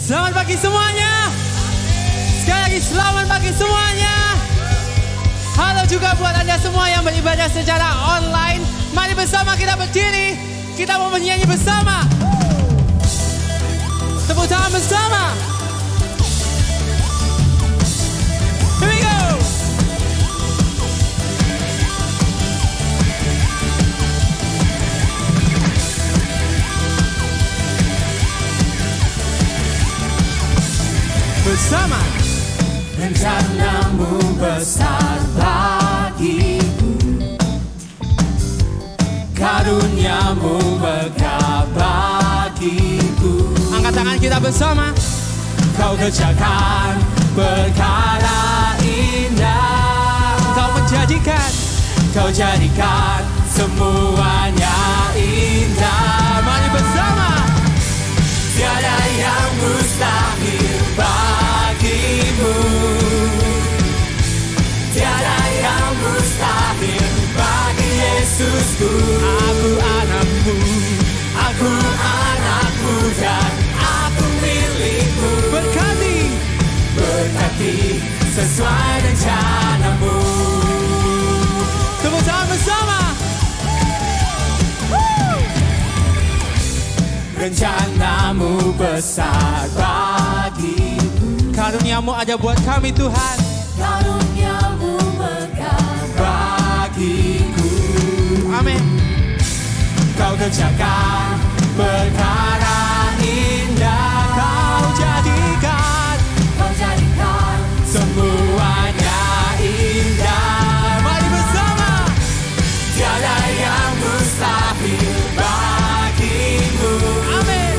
Selamat pagi semuanya. Sekali lagi selamat pagi semuanya. Halo juga buat Anda semua yang beribadah secara online. Mari bersama kita berdiri. Kita mau menyanyi bersama. Tepuk tangan bersama. Here we go. Bersama. Rencanamu besar bagiku, karuniamu megah bagiku. Angkat tangan kita bersama. Kau kerjakan perkara indah, Kau jadikan semuanya indah. Mari bersama. Tiada yang mustahil bagimu, tiada yang mustahil bagi Yesusku. Aku anakmu, aku anakmu dan aku milikmu. Berkati sesuai rencanamu. Tepuk tangan bersama. Rencanamu besar bagiku, Karuniamu ada buat kami Tuhan. karuniamu megah bagiku. Amin. Kau kerjakan perkara indah, Kau jadikan semuanya indah. Mari bersama. Tiada yang mustahil bagimu, Amin.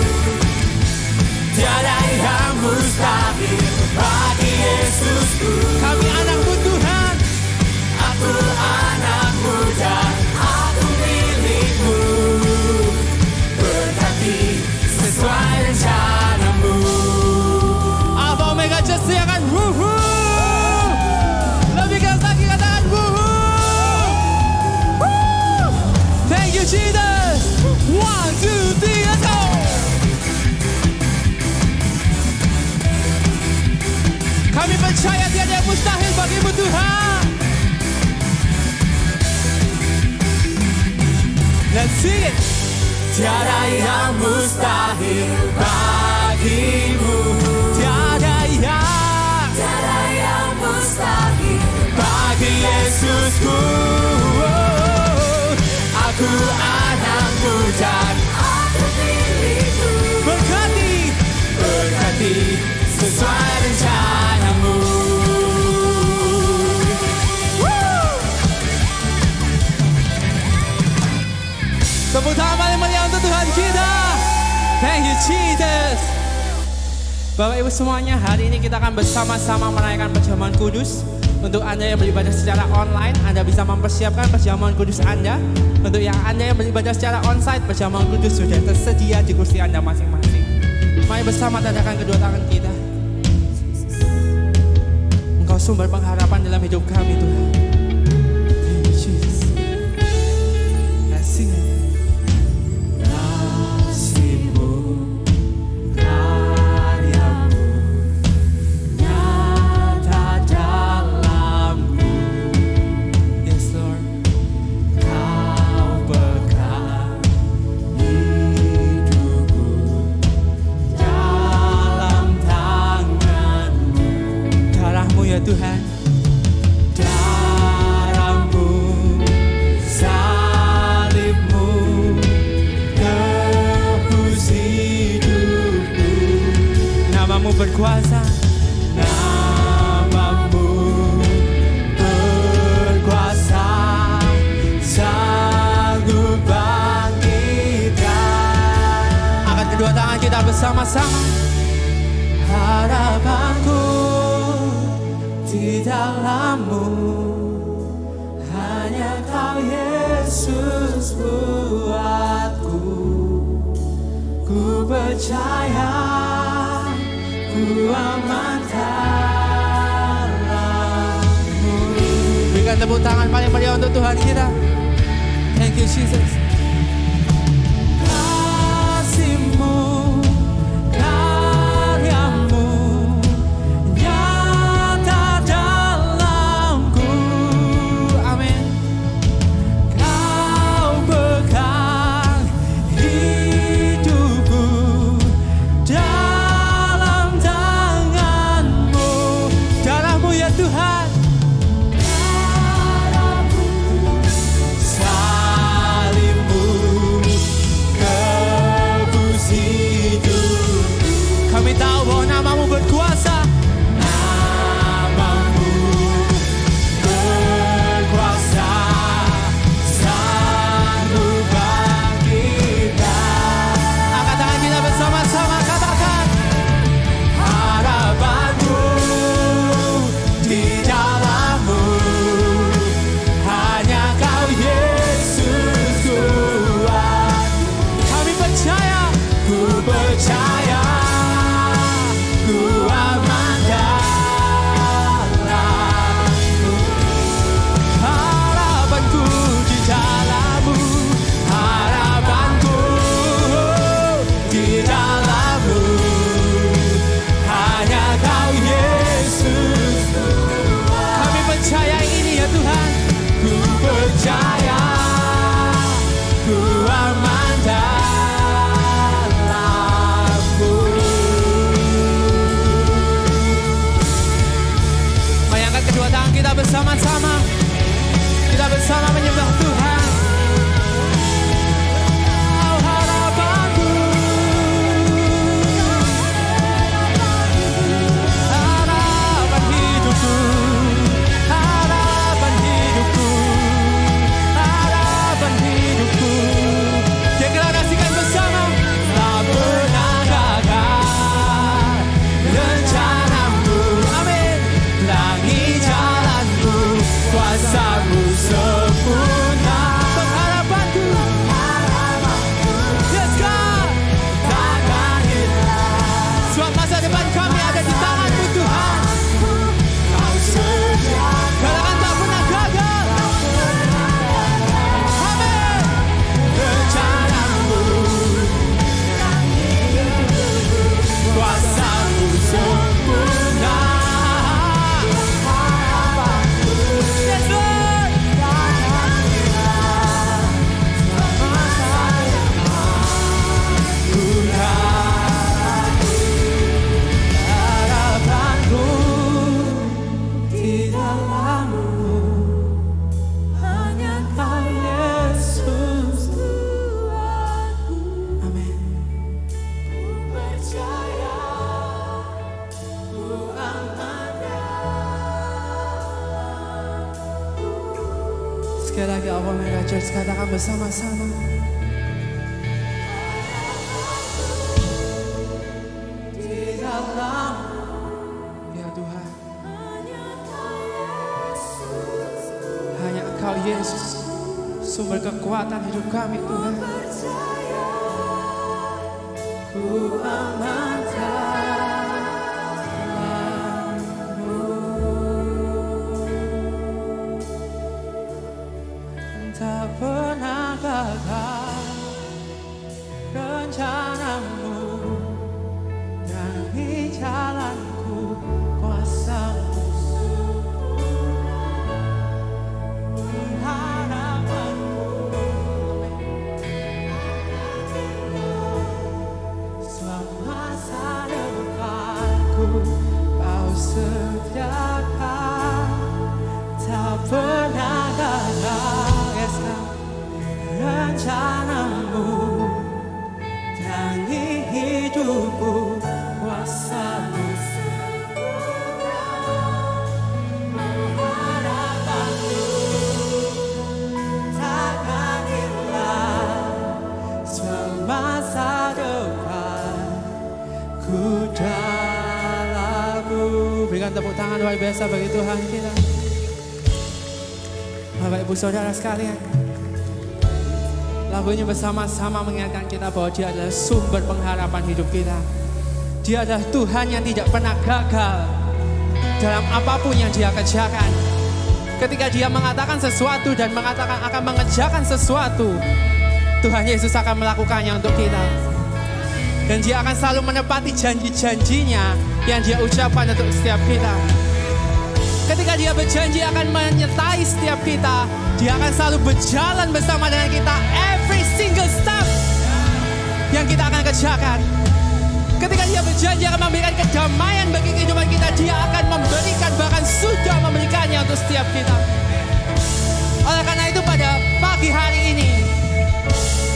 tiada yang mustahil bagi Yesusku. Kami anakmu Tuhan. Aku anakmu dan aku milikmu. Berkati sesuai rencanamu. Alpha Omega just siakan wuhu. Lebih keras lagi katakan wuhu. Thank you Jesus. 1, 2, 3, let's go. Kami percaya tiada yang mustahil bagimu Tuhan. Let's sing it. Tiada yang mustahil bagimu, Tiada yang mustahil bagi Yesusku. Aku anakmu dan aku milikmu. Berkati sesuai rencanamu. Tepuk tangan paling meriah untuk Tuhan kita. Thank you Jesus. Bapak Ibu semuanya, hari ini kita akan bersama-sama merayakan perjamuan kudus. Untuk Anda yang beribadah secara online, Anda bisa mempersiapkan perjamuan kudus Anda. Untuk yang Anda yang beribadah secara onsite, perjamuan kudus sudah tersedia di kursi Anda masing-masing. Mari bersama tandanya kedua tangan kita. Engkau sumber pengharapan dalam hidup kami Tuhan. Thank you Jesus. Let's sing it. Kasih-Mu, karya-Mu nyata dalamku. Yes Lord. Kau pegang hidupku dalam tangan-Mu. Darah-Mu ya Tuhan. Darah-Mu, salib-Mu, tebus hidupku. Namamu berkuasa. Namamu berkuasa, sanggup bangkitkan. Angkat kedua tangan kita bersama-sama. Harapanku di dalam-Mu, hanya Kau Yesus buatku. Ku percaya, ku aman dalam-Mu. Berikan tepuk tangan paling meriah untuk Tuhan kita. Thank you Jesus. Kasih-Mu, karya Kami tahu bahwa nama-Mu berkuasa. Nama-Mu berkuasa, sanggup bangkitkan. Angkat tangan kita bersama-sama, katakan. Harapanku di dalam-Mu, hanya Kau Yesus Tuhan. Kami percaya. Ku percaya, ku aman dalam-Mu. Harapanku di dalam-Mu. Harapanku di dalam-Mu, hanya Kau Yesus Tuhan. Kami percaya ini ya Tuhan. Ku percaya, ku aman dalam-Mu. Mari angkat kedua tangan kita bersama-sama. Kita bersama menyembah Tuhan. Oh, harapanku. Harapan hidupku. Harapan hidupku. Harapan hidupku. Deklarasikan bersama. Tak pernah gagal rencana-Mu. Amin. Terangi jalan-Mu, kuasa-Mu sempurna. Pengharapanku. Yes God. Takkan hilang, Sebab masa depan kami ada di tangan-Mu Tuhan. Kau sediakan Katakan tak pernah gagal. Amin. rencana-Mu, kuasa-Mu sempurna. Yes Lord. Harapanku di dalam-Mu, hanya Kau Yesus Tuhanku. Amin. Ku percaya, ku aman dalam-Mu. Sekali lagi Alpha Omega Church katakan bersama-sama. Di dalam Ya Tuhan, hanya Engkau Yesus, sumber kekuatan hidup kami Tuhan. ku aman dalam-Mu. Tak pernah gagal rencana-Mu, dari jalanku kuasa-Mu harapanku. Semasa depanku Kau sediakan, tak pernah gagal. Yes, God. Rencana-Mu, dari hidupku, kuasa-Mu harapanku takkan hilang. Semasa depan ku dalam-Mu. Berikan tepuk tangan luar biasa bagi Tuhan kita. Bapak Ibu Saudara sekalian, lagu ini bersama-sama mengingatkan kita bahwa Dia adalah sumber pengharapan hidup kita. Dia adalah Tuhan yang tidak pernah gagal dalam apapun yang Dia kerjakan. Ketika Dia mengatakan sesuatu dan mengatakan akan mengerjakan sesuatu, Tuhan Yesus akan melakukannya untuk kita. Dan Dia akan selalu menepati janji-janjinya yang Dia ucapkan untuk setiap kita. Ketika Dia berjanji akan menyertai setiap kita, Dia akan selalu berjalan bersama dengan kita every single step yang kita akan kerjakan. Ketika Dia berjanji akan memberikan kedamaian bagi kehidupan kita, Dia akan memberikan, bahkan sudah memberikannya untuk setiap kita. Oleh karena itu pada pagi hari ini,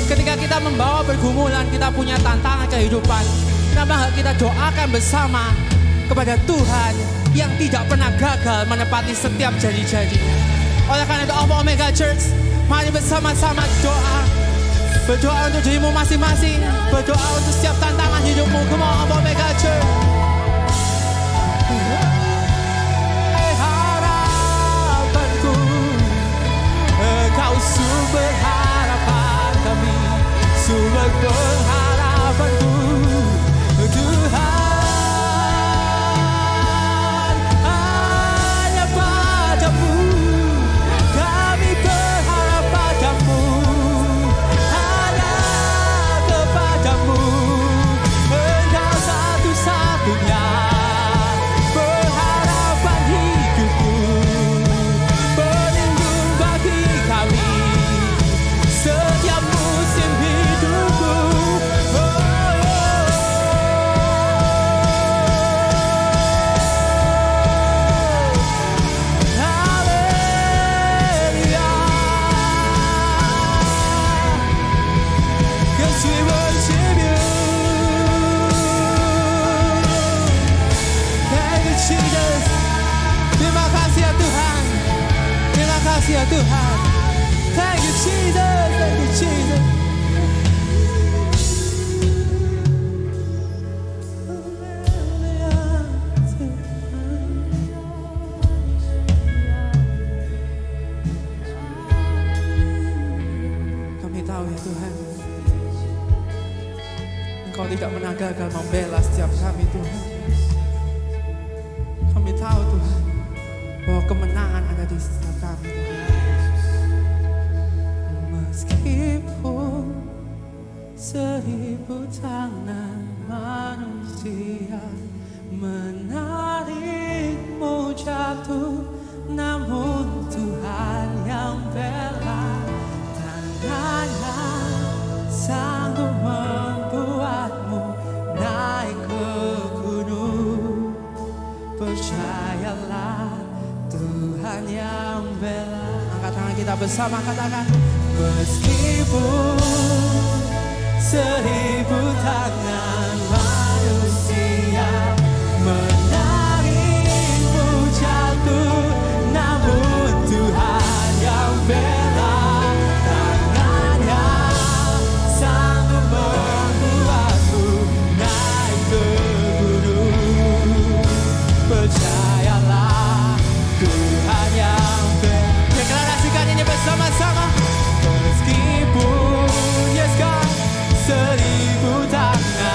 ketika kita membawa pergumulan, kita punya tantangan kehidupan, Kenapa gak kita doakan bersama kepada Tuhan yang tidak pernah gagal menepati setiap janji-janjinya. Oleh karena itu Alpha Omega Church, mari bersama-sama doa. Berdoa untuk dirimu masing-masing, berdoa untuk setiap tantangan hidupmu. Come on, Alpha Omega Church. Harapanku, Engkau sumber harapan kami, sumber pengharapanku, Tuhan. Hanya padamu kami berharap padamu, hanya kepadamu Engkau satu-satunya pengharapan hidupku, pelindung bagi kami setiap musim hidupku. We worship you. Thank you Jesus. Terima kasih ya Tuhan. Terima kasih ya Tuhan. Thank you Jesus. Thank you Jesus. Kami tahu ya Tuhan, Engkau tidak pernah gagal membela setiap kami Tuhan. Kami tahu Tuhan bahwa kemenangan ada di setiap kami Tuhan. Meskipun 1000 tangan manusia menarikmu jatuh, namun Tuhan yang bela. Tangannya sanggup membuatmu naik ke gunung. Percayalah Tuhan yang bela. Angkat tangan kita bersama, katakan meskipun 1000 tangan manusia menarikmu jatuh, namun Tuhan yang bela. Percayalah Tuhan yang deklarasikan ini bersama-sama. Meskipun yes God 1000 tangan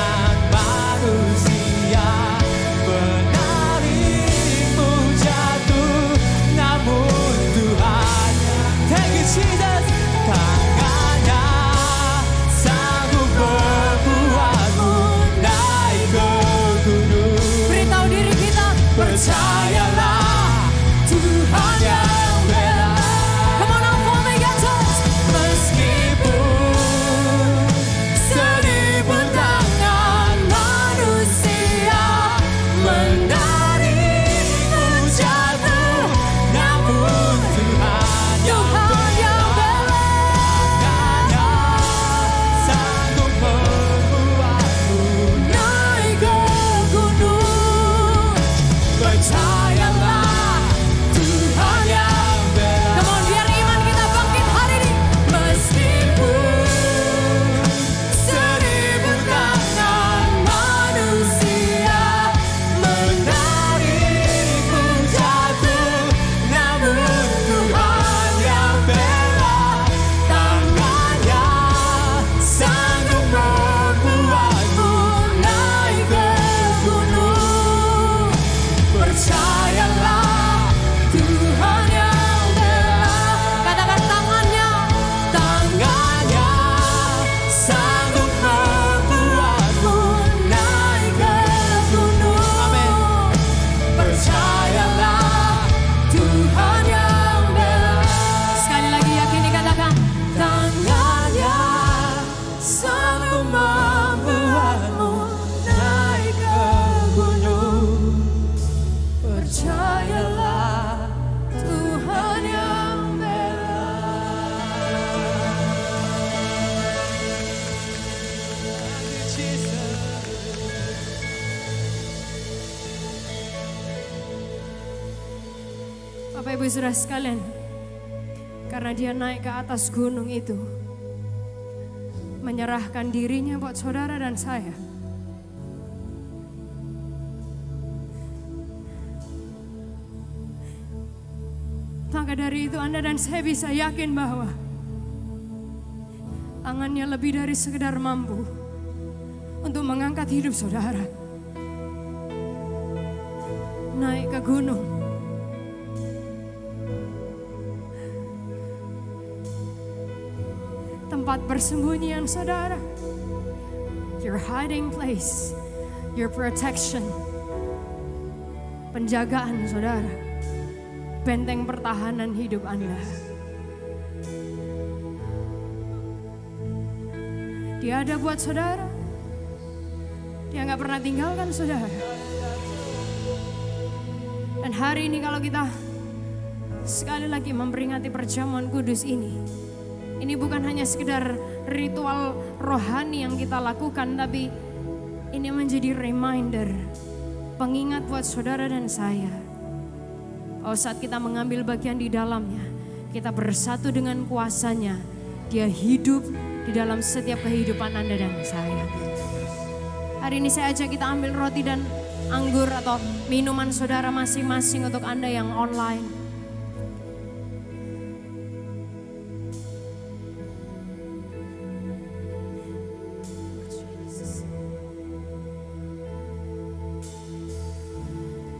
Bapak Ibu Saudara sekalian, karena dia naik ke atas gunung itu, menyerahkan dirinya buat saudara dan saya. Maka dari itu Anda dan saya bisa yakin bahwa tangannya lebih dari sekedar mampu untuk mengangkat hidup saudara. Naik ke gunung. Tempat persembunyian saudara. Your hiding place. Your protection. Penjagaan saudara. Benteng pertahanan hidup Anda. Dia ada buat saudara. Dia gak pernah tinggalkan saudara. Dan hari ini kalau kita sekali lagi memperingati perjamuan kudus ini bukan hanya sekedar ritual rohani yang kita lakukan, tapi ini menjadi reminder, pengingat buat saudara dan saya. Oh, saat kita mengambil bagian di dalamnya, kita bersatu dengan kuasanya. Dia hidup di dalam setiap kehidupan Anda dan saya. Hari ini saya ajak kita ambil roti dan anggur atau minuman saudara masing-masing untuk Anda yang online.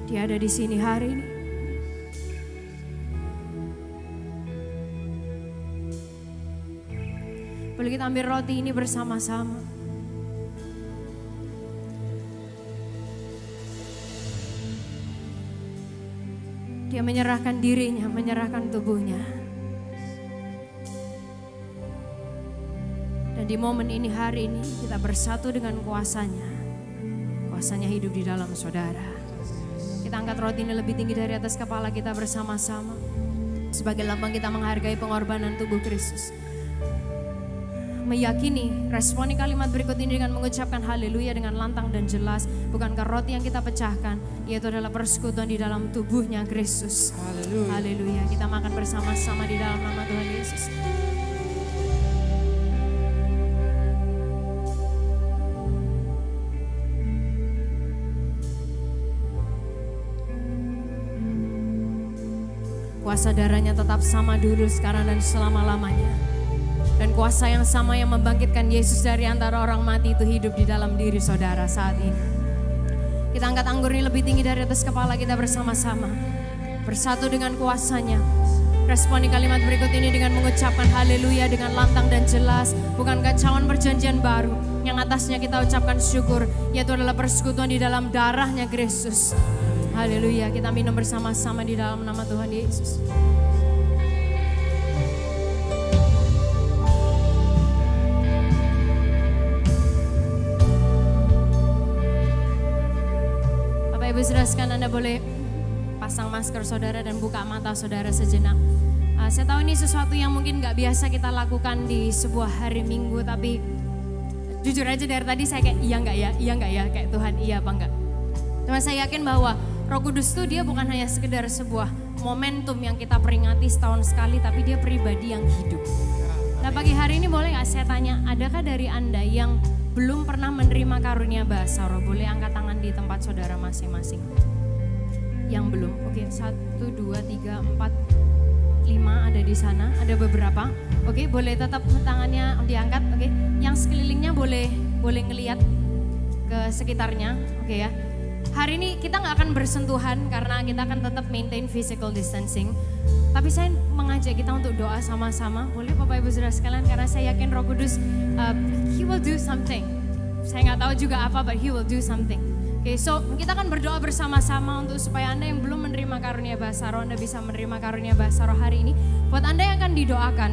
Dia ada di sini hari ini. Boleh kita ambil roti ini bersama-sama. Dia menyerahkan dirinya, menyerahkan tubuhnya. Dan di momen ini, hari ini, kita bersatu dengan kuasanya. Kuasanya hidup di dalam saudara. Kita angkat roti ini lebih tinggi dari atas kepala kita bersama-sama. Sebagai lambang kita menghargai pengorbanan tubuh Kristus. Meyakini, responi kalimat berikut ini dengan mengucapkan haleluya dengan lantang dan jelas. Bukankah roti yang kita pecahkan, yaitu adalah persekutuan di dalam tubuhnya Kristus. Haleluya. Haleluya. Kita makan bersama-sama di dalam nama Tuhan Yesus. Kuasa darahnya tetap sama dulu, sekarang dan selama-lamanya. Dan kuasa yang sama yang membangkitkan Yesus dari antara orang mati itu hidup di dalam diri saudara saat ini. Kita angkat anggur ini lebih tinggi dari atas kepala kita bersama-sama. Bersatu dengan kuasanya. Responi kalimat berikut ini dengan mengucapkan haleluya dengan lantang dan jelas. Bukankah cawan perjanjian baru yang atasnya kita ucapkan syukur, yaitu adalah persekutuan di dalam darahnya Kristus. Haleluya, kita minum bersama-sama di dalam nama Tuhan Yesus. Ibu saudara sekalian, Anda boleh pasang masker saudara dan buka mata saudara sejenak. Saya tahu ini sesuatu yang mungkin gak biasa kita lakukan di sebuah hari Minggu, tapi jujur aja dari tadi saya kayak iya enggak ya, kayak Tuhan iya apa enggak. Cuma saya yakin bahwa Roh Kudus itu dia bukan hanya sekedar sebuah momentum yang kita peringati setahun sekali, tapi dia pribadi yang hidup. Nah, pagi hari ini boleh gak saya tanya, adakah dari Anda yang belum pernah menerima karunia bahasa roh? Boleh angkat tangan di tempat saudara masing-masing. Yang belum, oke, 1, 2, 3, 4, 5 ada di sana, ada beberapa. Oke, boleh tetap tangannya diangkat, oke. Yang sekelilingnya boleh ngelihat ke sekitarnya, oke ya. Hari ini kita nggak akan bersentuhan karena kita akan tetap maintain physical distancing. Tapi saya mengajak kita untuk doa sama-sama. Boleh Bapak Ibu Saudara sekalian, karena saya yakin Roh Kudus, He will do something. Saya nggak tahu juga apa, but He will do something. Oke, so kita akan berdoa bersama-sama untuk supaya Anda yang belum menerima karunia bahasa roh, Anda bisa menerima karunia bahasa roh hari ini. Buat Anda yang akan didoakan,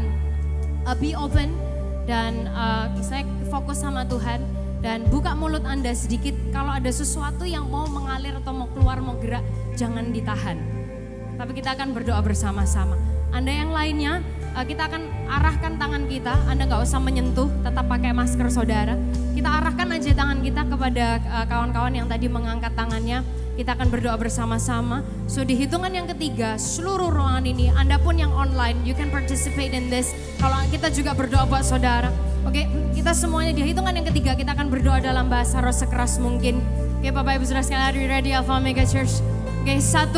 be open dan saya fokus sama Tuhan. Dan buka mulut Anda sedikit, kalau ada sesuatu yang mau mengalir atau mau keluar, mau gerak, jangan ditahan. Tapi kita akan berdoa bersama-sama. Anda yang lainnya, kita akan arahkan tangan kita, Anda gak usah menyentuh, tetap pakai masker saudara. Kita arahkan aja tangan kita kepada kawan-kawan yang tadi mengangkat tangannya. kita akan berdoa bersama-sama. So di hitungan yang ketiga, seluruh ruangan ini, Anda pun yang online, you can participate in this. Kalau kita juga berdoa buat saudara. Oke, kita semuanya di hitungan yang ketiga, kita akan berdoa dalam bahasa roh sekeras mungkin. Oke, Bapak Ibu Saudara sekalian, are you ready Alpha Omega Church? Oke, 1,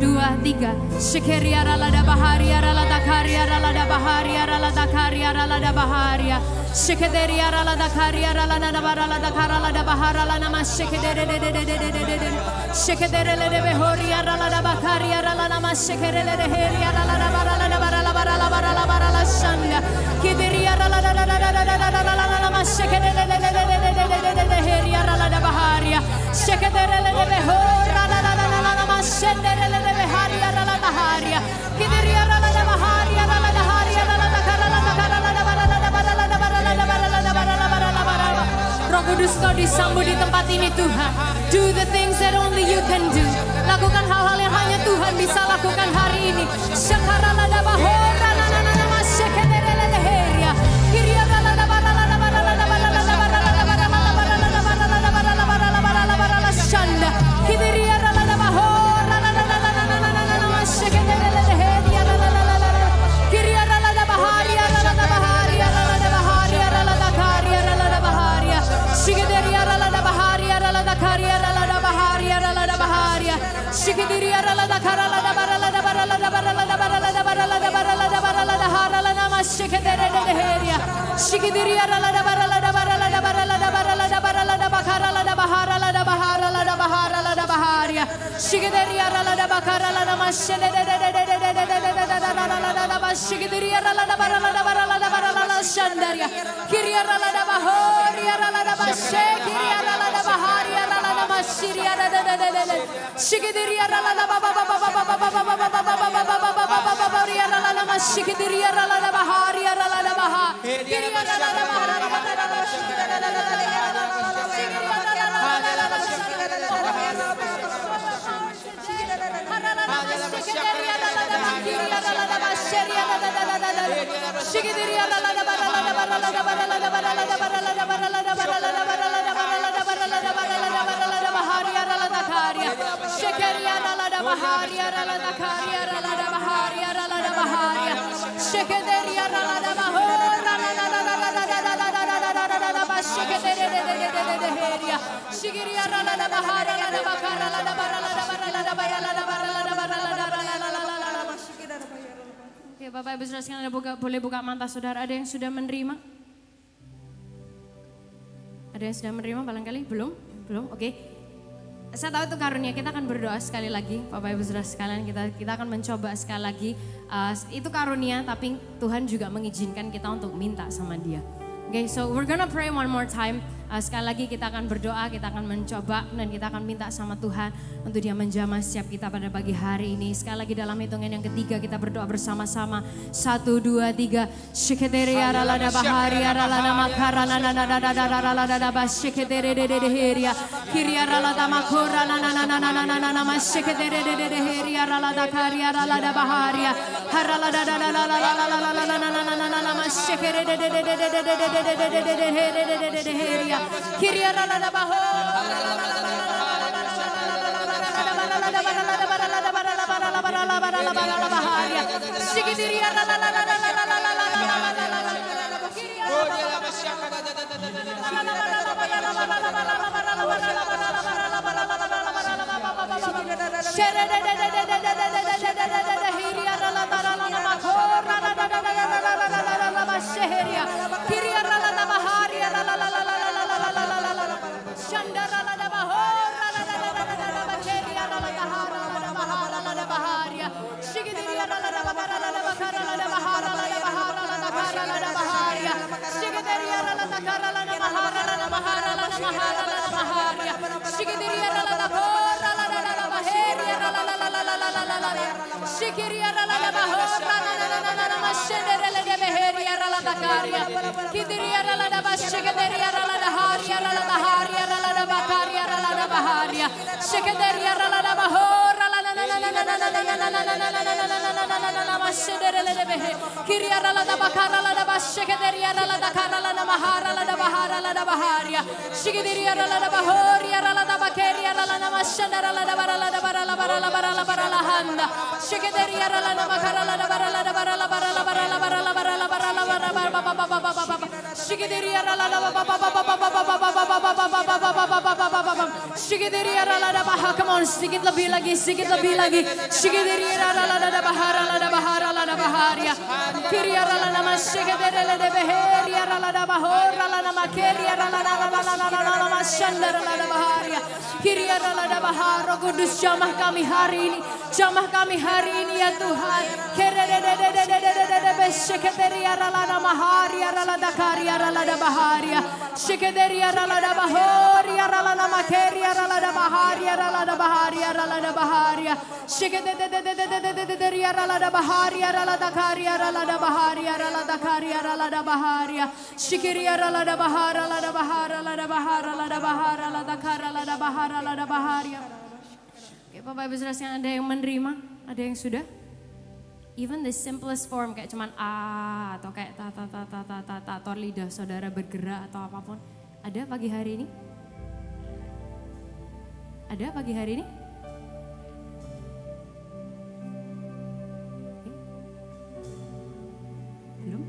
2, 3. Shikeria ralada baharia ralada karia ralada baharia ralada karia ralada baharia. Shikeria ralada karia ralada baralada karalada bahara lana mas shikere de de. Shikere de behoria ralada bakaria ralada mas shikere de heria ralada baralada barala shanda. Kideria ralada ralada mas shikere de heria ralada baharia. Shikere de behora ralada Shenderele beharia rala baharia, kidiria rala baharia rala baharia rala karala. Roh Kudus, Kau disambut di tempat ini Tuhan. Do the things that only You can do. Lakukan hal-hal yang hanya Tuhan bisa lakukan hari ini. Shekarala bahora nana mashekerele beharia, kiria rala barala shanda, kidiria rala bahora. Shikadiria ralada karala da barala da barala da barala da barala da barala da barala da barala da harala nama shikadere de heria. Shikadiria ralada barala da barala da barala da barala da barala da bakarala da baharala da baharala da baharala da baharia. Shikadiria ralada bakarala nama shede de Shikadiria ralada barala da barala da barala shandaria. Kiria ralada bahoria ralada bashekiria ralada baharia ralada mashiria de Shikadiria ralada baba ralada mashikidiria ralada baharia ralada baha. Kiria ralada Oke, Bapak Ibu Saudara sekalian, boleh buka mata saudara. Ada yang sudah menerima? Ada yang sudah menerima barangkali? Belum? Oke. Saya tahu itu karunia, kita akan berdoa sekali lagi. Bapak Ibu Saudara sekalian, kita akan mencoba sekali lagi. Itu karunia, tapi Tuhan juga mengizinkan kita untuk minta sama Dia. Oke, so we're gonna pray one more time. Sekali lagi kita akan berdoa, kita akan mencoba dan kita akan minta sama Tuhan untuk Dia menjamah setiap kita pada pagi hari ini. Sekali lagi dalam hitungan yang ketiga kita berdoa bersama-sama. 1, 2, 3. Shiketeria ralada baharia ralada makarana ralada bashiketere heria. Kiria ralada makora nana shiketere heria ralada karia ralada baharia. Haralada shiketere heria. Kiria ralada bahora Shikidiria bahara la da bahara la da baharia. Shikidiri la da bahori la da bakeri la na mashanda la da bara la da bara la bara la bara la bara la handa. Shikidiri la na makara la da bara la da bara la bara la bara la bara la bara la bara la bara bara. Shikidiri la da ba ba ba ba ba ba ba ba ba ba ba. Shikidiri la da bahara. Come on, sedikit lebih lagi, sedikit lebih lagi. Shikidiri la da bahara la da bahara la da baharia. Kiria la na mashikidiri la da beheri la da bahora la na makeri la na mashanda la da baharia. Kiria la da bahara. Kudus jamah kami hari ini, jamah kami hari ini ya Tuhan. Shikidiri la na maharia la da karia la da baharia. Shikidiri la da bahori la na makeri la da baharia la da baharia la da baharia. Shikidiri la da baharia la da karia la da baharia la da karia la da baharia. Shikiria la da bahara la da bahara la da bahara la da bahara la da kara la da bahara la da baharia. Oke, Bapak Ibu Saudara sekalian, ada yang menerima, ada yang sudah. Even the simplest form kayak cuman a atau kayak ta atau lidah saudara bergerak atau apapun. Ada pagi hari ini? Ada pagi hari ini? Belum?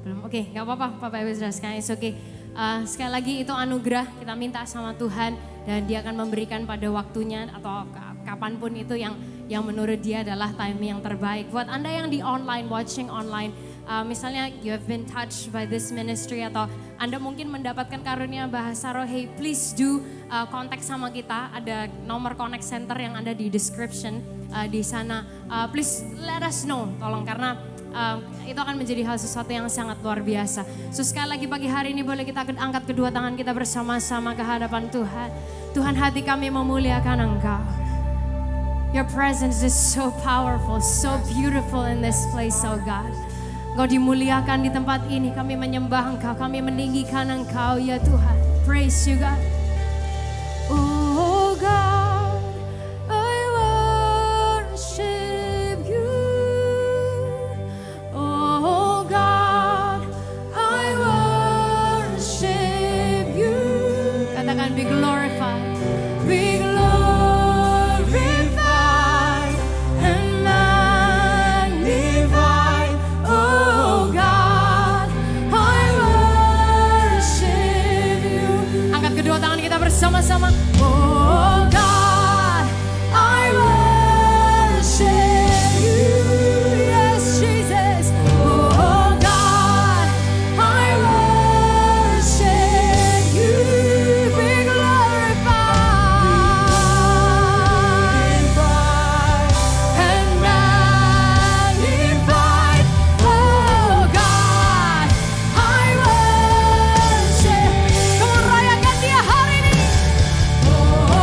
Belum, oke, gak apa-apa Bapak Ibu Saudara sekalian, it's okay. Sekali lagi itu anugerah, kita minta sama Tuhan dan Dia akan memberikan pada waktunya atau kapanpun itu yang menurut Dia adalah time yang terbaik. Buat Anda yang di online, watching online, misalnya you have been touched by this ministry atau Anda mungkin mendapatkan karunia bahasa roh, hey please do kontak sama kita, ada nomor connect center yang ada di description di sana. Please let us know, tolong, karena itu akan menjadi hal sesuatu yang sangat luar biasa. So sekali lagi pagi hari ini boleh kita angkat kedua tangan kita bersama-sama ke hadapan Tuhan. Tuhan, hati kami memuliakan Engkau. Your presence is so powerful, so beautiful in this place, oh God. Engkau dimuliakan di tempat ini, kami menyembah Engkau, kami meninggikan Engkau ya Tuhan. Praise you God. Oh God, I worship you. Oh God, I worship you. Katakan be glorified, be glorified and magnified. Oh God, I worship you. Angkat kedua tangan kita bersama-sama. Oh God, I worship you. Yes Jesus. Oh God, I worship you. Be glorified and magnified. Oh God, I worship. Kamu rayakan Dia hari ini. Oh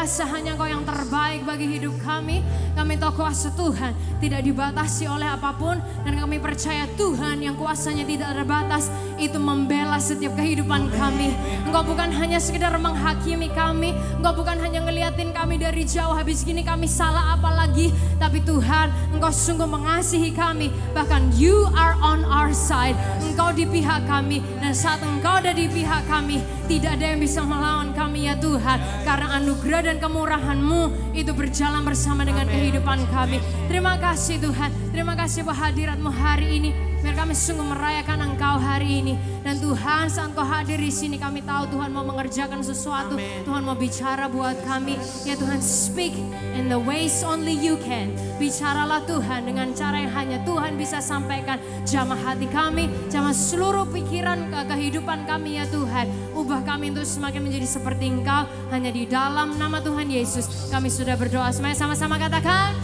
biasa, hanya Engkau yang terbaik bagi hidup kami. Kami tahu kuasa Tuhan tidak dibatasi oleh apapun, dan kami percaya Tuhan yang kuasanya tidak terbatas itu membela setiap kehidupan kami. Engkau bukan hanya sekedar menghakimi kami, Engkau bukan hanya ngeliatin kami dari jauh, habis gini kami salah apa lagi, tapi Tuhan, Engkau sungguh mengasihi kami. Bahkan you are on our side, Engkau di pihak kami, dan saat Engkau ada di pihak kami, tidak ada yang bisa melawan kami ya Tuhan, karena anugerah dan kemurahan-Mu itu berjalan bersama dengan kehidupan kami. Terima kasih Tuhan, terima kasih buat hadirat-Mu hari ini. Biar kami sungguh merayakan Engkau hari ini. Dan Tuhan, saat Engkau hadir di sini, kami tahu Tuhan mau mengerjakan sesuatu. Tuhan mau bicara buat kami. Ya Tuhan, speak in the ways only you can. Bicaralah Tuhan dengan cara yang hanya Tuhan bisa sampaikan. Jamah hati kami, jamah seluruh pikiran kehidupan kami ya Tuhan. Ubah kami untuk semakin menjadi seperti Engkau. Hanya di dalam nama Tuhan Yesus kami sudah berdoa. Semuanya sama-sama katakan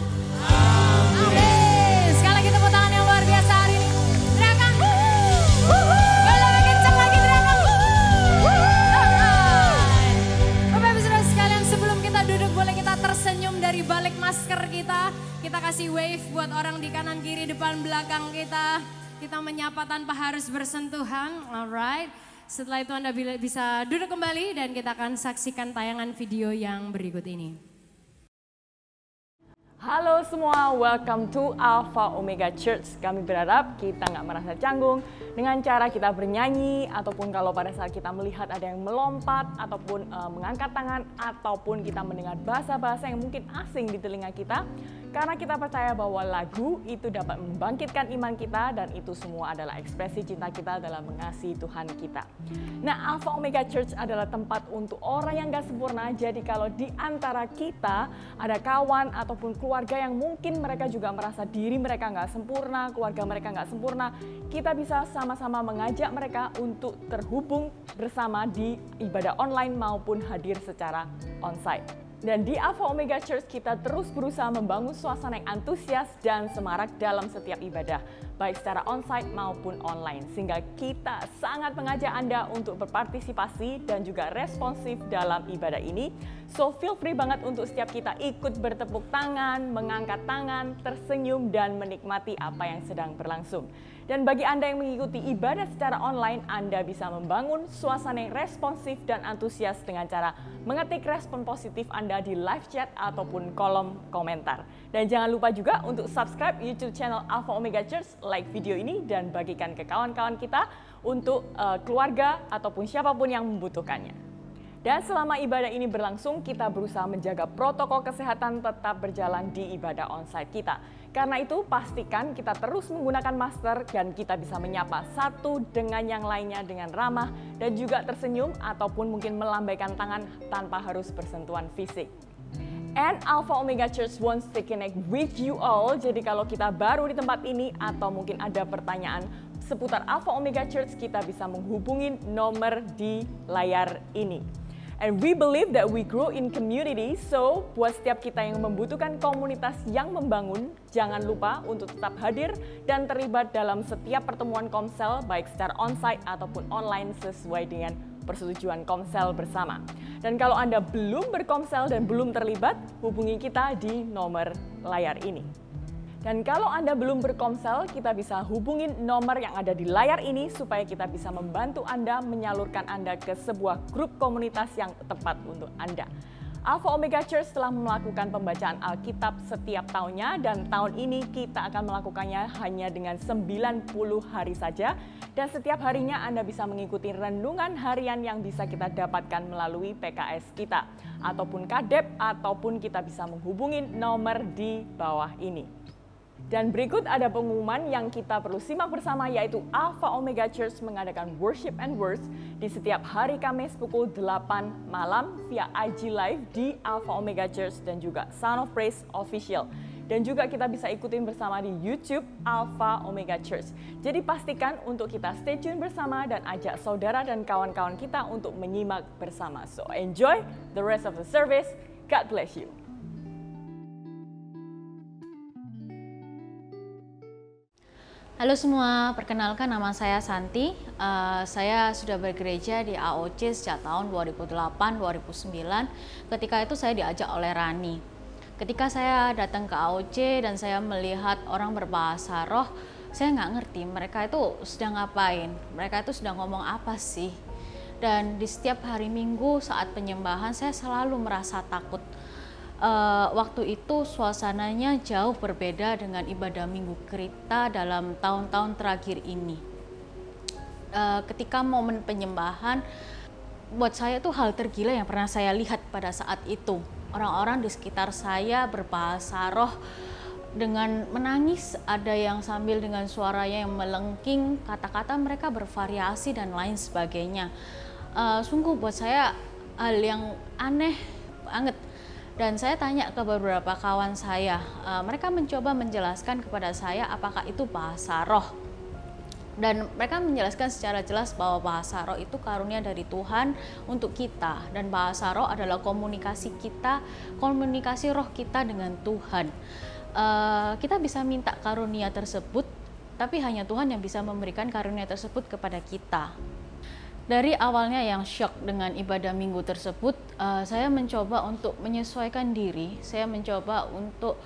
amin. Sekali lagi tepuk tangan yang luar biasa hari ini. Teriakan boleh makin kencang lagi, teriakan Bapak Ibu Saudara sekalian, sebelum kita duduk boleh kita tersenyum dari balik masker kita. Kita kasih wave buat orang di kanan kiri depan belakang kita. Kita menyapa tanpa harus bersentuhan. Alright. Setelah itu Anda bisa duduk kembali dan kita akan saksikan tayangan video yang berikut ini. Halo semua, welcome to Alpha Omega Church. Kami berharap kita nggak merasa canggung dengan cara kita bernyanyi, ataupun kalau pada saat kita melihat ada yang melompat, ataupun mengangkat tangan, ataupun kita mendengar bahasa-bahasa yang mungkin asing di telinga kita. Karena kita percaya bahwa lagu itu dapat membangkitkan iman kita, dan itu semua adalah ekspresi cinta kita dalam mengasihi Tuhan kita. Nah, Alpha Omega Church adalah tempat untuk orang yang gak sempurna. Jadi kalau di antara kita ada kawan ataupun keluarga yang mungkin mereka juga merasa diri mereka gak sempurna, keluarga mereka gak sempurna, kita bisa sama-sama mengajak mereka untuk terhubung bersama di ibadah online maupun hadir secara onsite. Dan di Alpha Omega Church kita terus berusaha membangun suasana yang antusias dan semarak dalam setiap ibadah, baik secara onsite maupun online. Sehingga kita sangat mengajak Anda untuk berpartisipasi dan juga responsif dalam ibadah ini. So feel free banget untuk setiap kita ikut bertepuk tangan, mengangkat tangan, tersenyum, dan menikmati apa yang sedang berlangsung. Dan bagi Anda yang mengikuti ibadah secara online, Anda bisa membangun suasana yang responsif dan antusias dengan cara mengetik respon positif Anda di live chat ataupun kolom komentar. Dan jangan lupa juga untuk subscribe YouTube channel Alpha Omega Church, like video ini, dan bagikan ke kawan-kawan kita untuk keluarga ataupun siapapun yang membutuhkannya. Dan selama ibadah ini berlangsung, kita berusaha menjaga protokol kesehatan tetap berjalan di ibadah onsite kita. Karena itu, pastikan kita terus menggunakan masker dan kita bisa menyapa satu dengan yang lainnya dengan ramah dan juga tersenyum ataupun mungkin melambaikan tangan tanpa harus bersentuhan fisik. And Alpha Omega Church wants to connect with you all. Jadi kalau kita baru di tempat ini atau mungkin ada pertanyaan seputar Alpha Omega Church, kita bisa menghubungi nomor di layar ini. And we believe that we grow in community, so buat setiap kita yang membutuhkan komunitas yang membangun, jangan lupa untuk tetap hadir dan terlibat dalam setiap pertemuan Komsel, baik secara onsite ataupun online sesuai dengan persetujuan Komsel bersama. Dan kalau Anda belum berkomsel dan belum terlibat, hubungi kita di nomor layar ini. Dan kalau Anda belum berkomsel, kita bisa hubungin nomor yang ada di layar ini supaya kita bisa membantu Anda menyalurkan Anda ke sebuah grup komunitas yang tepat untuk Anda. Alpha Omega Church telah melakukan pembacaan Alkitab setiap tahunnya, dan tahun ini kita akan melakukannya hanya dengan 90 hari saja. Dan setiap harinya Anda bisa mengikuti renungan harian yang bisa kita dapatkan melalui PKS kita, ataupun KDEP, ataupun kita bisa menghubungi nomor di bawah ini. Dan berikut ada pengumuman yang kita perlu simak bersama, yaitu Alpha Omega Church mengadakan Worship and Words di setiap hari Kamis pukul 8 malam via IG Live di Alpha Omega Church dan juga Sound of Praise Official. Dan juga kita bisa ikutin bersama di YouTube Alpha Omega Church. Jadi pastikan untuk kita stay tune bersama dan ajak saudara dan kawan-kawan kita untuk menyimak bersama. So enjoy the rest of the service. God bless you. Halo semua, perkenalkan nama saya Santi. Saya sudah bergereja di AOC sejak tahun 2008-2009. Ketika itu saya diajak oleh Rani. Ketika saya datang ke AOC dan saya melihat orang berbahasa roh, saya nggak ngerti mereka itu sedang ngapain, mereka itu sedang ngomong apa sih. Dan di setiap hari Minggu saat penyembahan saya selalu merasa takut. Waktu itu suasananya jauh berbeda dengan ibadah Minggu kita dalam tahun-tahun terakhir ini. Ketika momen penyembahan, buat saya itu hal tergila yang pernah saya lihat pada saat itu. Orang-orang di sekitar saya berbahasa roh dengan menangis, ada yang sambil dengan suaranya yang melengking, kata-kata mereka bervariasi dan lain sebagainya. Sungguh buat saya hal yang aneh banget. Dan saya tanya ke beberapa kawan saya, mereka mencoba menjelaskan kepada saya apakah itu bahasa roh. Dan mereka menjelaskan secara jelas bahwa bahasa roh itu karunia dari Tuhan untuk kita. Dan bahasa roh adalah komunikasi kita, komunikasi roh kita dengan Tuhan. Kita bisa minta karunia tersebut, tapi hanya Tuhan yang bisa memberikan karunia tersebut kepada kita. Dari awalnya yang shock dengan ibadah Minggu tersebut, saya mencoba untuk menyesuaikan diri. Saya mencoba untuk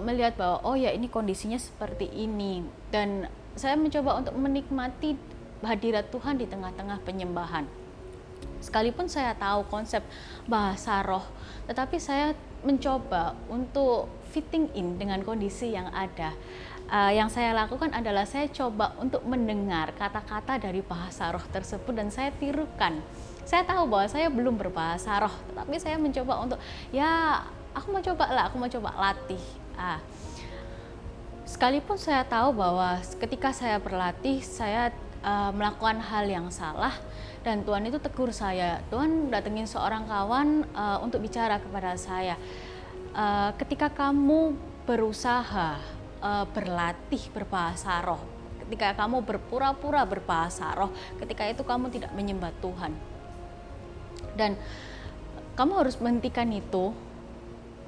melihat bahwa oh ya ini kondisinya seperti ini. Dan saya mencoba untuk menikmati hadirat Tuhan di tengah-tengah penyembahan. Sekalipun saya tahu konsep bahasa roh, tetapi saya mencoba untuk fitting in dengan kondisi yang ada. Yang saya lakukan adalah saya coba untuk mendengar kata-kata dari bahasa roh tersebut dan saya tirukan. Saya tahu bahwa saya belum berbahasa roh, tetapi saya mencoba untuk aku mau coba latih. Sekalipun saya tahu bahwa ketika saya berlatih, saya melakukan hal yang salah dan Tuhan itu tegur saya. Tuhan datengin seorang kawan untuk bicara kepada saya. Ketika kamu berusaha berlatih berbahasa roh, ketika kamu berpura-pura berbahasa roh, ketika itu kamu tidak menyembah Tuhan. Dan kamu harus menghentikan itu,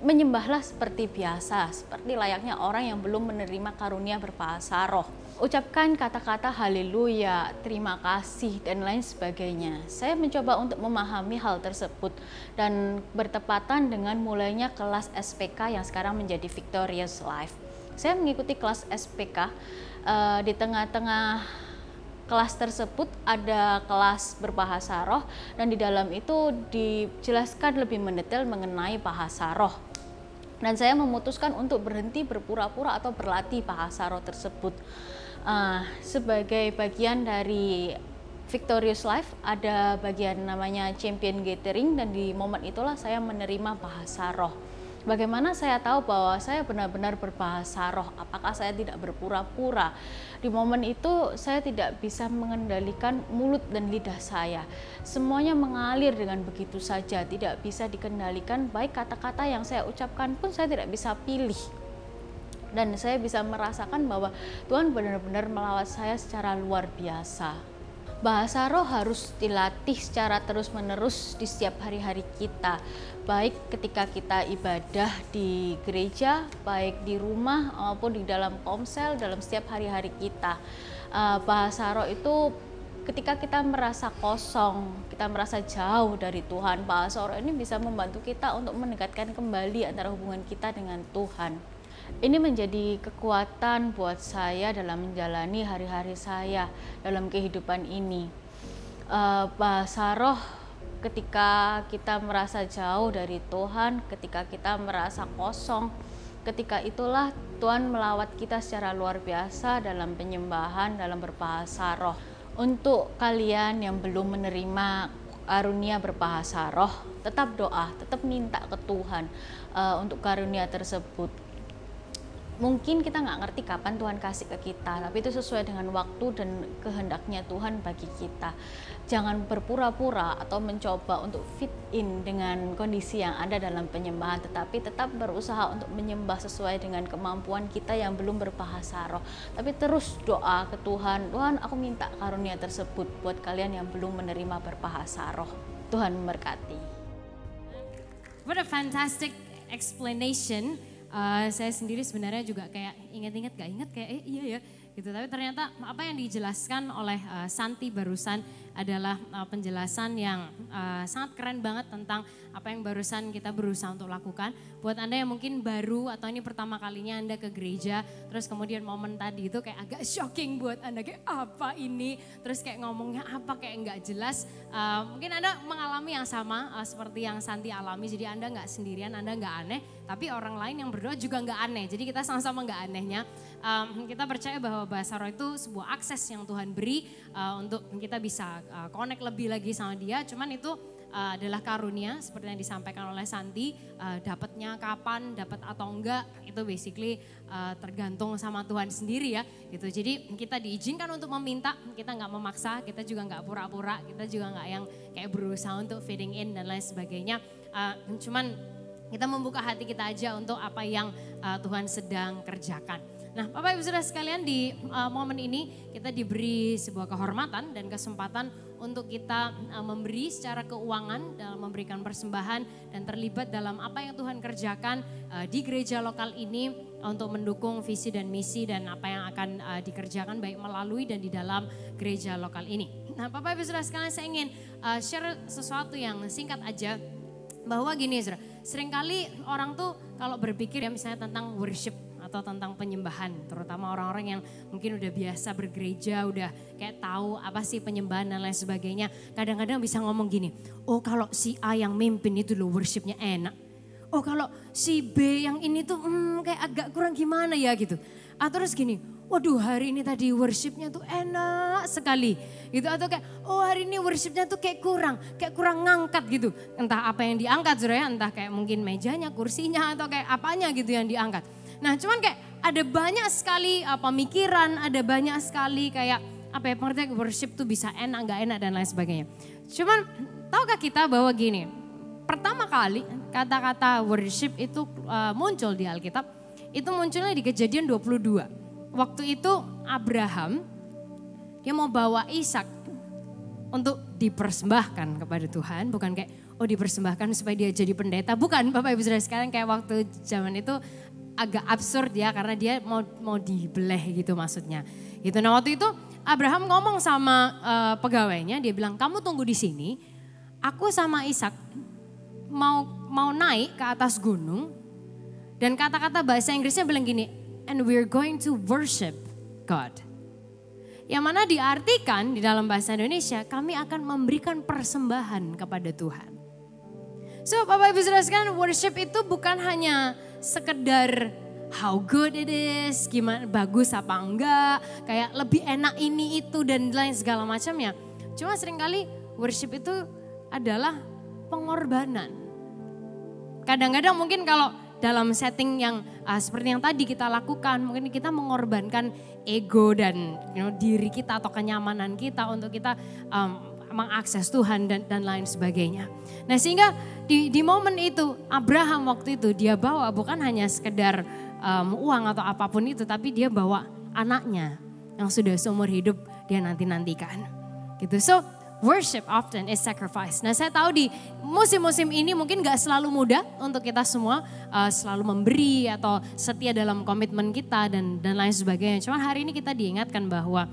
menyembahlah seperti biasa, seperti layaknya orang yang belum menerima karunia berbahasa roh. Ucapkan kata-kata haleluya, terima kasih, dan lain sebagainya. Saya mencoba untuk memahami hal tersebut dan bertepatan dengan mulainya kelas SPK yang sekarang menjadi Victorious Life. Saya mengikuti kelas SPK, di tengah-tengah kelas tersebut ada kelas berbahasa roh dan di dalam itu dijelaskan lebih mendetail mengenai bahasa roh. Dan saya memutuskan untuk berhenti berpura-pura atau berlatih bahasa roh tersebut. Sebagai bagian dari Victorious Life ada bagian namanya Champion Gathering dan di momen itulah saya menerima bahasa roh. Bagaimana saya tahu bahwa saya benar-benar berbahasa roh? Apakah saya tidak berpura-pura? Di momen itu saya tidak bisa mengendalikan mulut dan lidah saya. Semuanya mengalir dengan begitu saja, tidak bisa dikendalikan. Baik kata-kata yang saya ucapkan pun saya tidak bisa pilih. Dan saya bisa merasakan bahwa Tuhan benar-benar melawat saya secara luar biasa. Bahasa roh harus dilatih secara terus-menerus di setiap hari-hari kita, baik ketika kita ibadah di gereja, baik di rumah maupun di dalam komsel, dalam setiap hari-hari kita. Bahasa roh itu ketika kita merasa kosong, kita merasa jauh dari Tuhan, bahasa roh ini bisa membantu kita untuk mendekatkan kembali antara hubungan kita dengan Tuhan. Ini menjadi kekuatan buat saya dalam menjalani hari-hari saya dalam kehidupan ini. Bahasa roh ketika kita merasa jauh dari Tuhan, ketika kita merasa kosong, ketika itulah Tuhan melawat kita secara luar biasa dalam penyembahan, dalam berbahasa roh. Untuk kalian yang belum menerima karunia berbahasa roh, tetap doa, tetap minta ke Tuhan untuk karunia tersebut. Mungkin kita nggak ngerti kapan Tuhan kasih ke kita, tapi itu sesuai dengan waktu dan kehendaknya Tuhan bagi kita. Jangan berpura-pura atau mencoba untuk fit in dengan kondisi yang ada dalam penyembahan, tetapi tetap berusaha untuk menyembah sesuai dengan kemampuan kita yang belum berbahasa roh. Tapi terus doa ke Tuhan, Tuhan aku minta karunia tersebut buat kalian yang belum menerima berbahasa roh. Tuhan memberkati. What a fantastic explanation. Saya sendiri sebenarnya juga kayak ingat-ingat gak ingat kayak iya ya gitu. Tapi ternyata apa yang dijelaskan oleh Santi barusan adalah penjelasan yang sangat keren banget tentang apa yang barusan kita berusaha untuk lakukan. Buat Anda yang mungkin baru atau ini pertama kalinya Anda ke gereja, terus kemudian momen tadi itu kayak agak shocking buat Anda, kayak apa ini, terus kayak ngomongnya apa kayak nggak jelas. Mungkin Anda mengalami yang sama seperti yang Santi alami, jadi Anda nggak sendirian, Anda nggak aneh, tapi orang lain yang berdoa juga nggak aneh. Jadi kita sama-sama nggak anehnya. Kita percaya bahwa bahasa roh itu sebuah akses yang Tuhan beri untuk kita bisa connect lebih lagi sama Dia. Cuman itu adalah karunia seperti yang disampaikan oleh Santi, dapatnya kapan, dapat atau enggak itu basically tergantung sama Tuhan sendiri ya gitu. Jadi kita diizinkan untuk meminta, kita nggak memaksa, kita juga nggak pura-pura, kita juga nggak yang kayak berusaha untuk fitting in dan lain sebagainya. Cuman kita membuka hati kita aja untuk apa yang Tuhan sedang kerjakan. Nah, Bapak Ibu Saudara sekalian, di momen ini kita diberi sebuah kehormatan dan kesempatan untuk kita memberi secara keuangan dalam memberikan persembahan dan terlibat dalam apa yang Tuhan kerjakan di gereja lokal ini untuk mendukung visi dan misi dan apa yang akan dikerjakan baik melalui dan di dalam gereja lokal ini. Nah, Bapak Ibu Saudara sekalian, saya ingin share sesuatu yang singkat aja bahwa gini, Saudara, seringkali orang tuh kalau berpikir ya misalnya tentang worship atau tentang penyembahan, terutama orang-orang yang mungkin udah biasa bergereja, udah kayak tahu apa sih penyembahan dan lain sebagainya. Kadang-kadang bisa ngomong gini, oh kalau si A yang mimpin itu loh worshipnya enak. Oh kalau si B yang ini tuh kayak agak kurang gimana ya gitu. Atau terus gini, waduh hari ini tadi worshipnya tuh enak sekali gitu. Atau kayak oh hari ini worshipnya tuh kayak kurang ngangkat gitu. Entah apa yang diangkat Saudara ya, entah kayak mungkin mejanya, kursinya atau kayak apanya gitu yang diangkat. Nah cuman kayak ada banyak sekali pemikiran, ada banyak sekali kayak apa ya pengertian worship tuh bisa enak, gak enak dan lain sebagainya. Cuman tahukah kita bahwa gini, pertama kali kata-kata worship itu muncul di Alkitab, itu munculnya di Kejadian 22. Waktu itu Abraham, dia mau bawa Ishak untuk dipersembahkan kepada Tuhan, bukan kayak dipersembahkan supaya dia jadi pendeta, bukan Bapak Ibu Saudara sekalian, kayak waktu zaman itu agak absurd ya karena dia mau dibeleh gitu maksudnya. Gitu. Nah waktu itu Abraham ngomong sama pegawainya, dia bilang kamu tunggu di sini, aku sama Ishak mau naik ke atas gunung dan kata-kata bahasa Inggrisnya bilang gini, and we're going to worship God. Yang mana diartikan di dalam bahasa Indonesia, kami akan memberikan persembahan kepada Tuhan. So Bapak Ibu Saudara sekalian, worship itu bukan hanya sekedar how good it is, gimana bagus apa enggak, kayak lebih enak ini itu dan lain segala macamnya. Cuma seringkali worship itu adalah pengorbanan. Kadang-kadang mungkin kalau dalam setting yang seperti yang tadi kita lakukan, mungkin kita mengorbankan ego dan diri kita atau kenyamanan kita untuk kita mengakses Tuhan dan lain sebagainya. Nah sehingga di momen itu Abraham waktu itu dia bawa bukan hanya sekedar uang atau apapun itu, tapi dia bawa anaknya yang sudah seumur hidup dia nantikan. Gitu. So worship often is sacrifice. Nah saya tahu di musim-musim ini mungkin gak selalu mudah untuk kita semua selalu memberi atau setia dalam komitmen kita dan lain sebagainya. Cuma hari ini kita diingatkan bahwa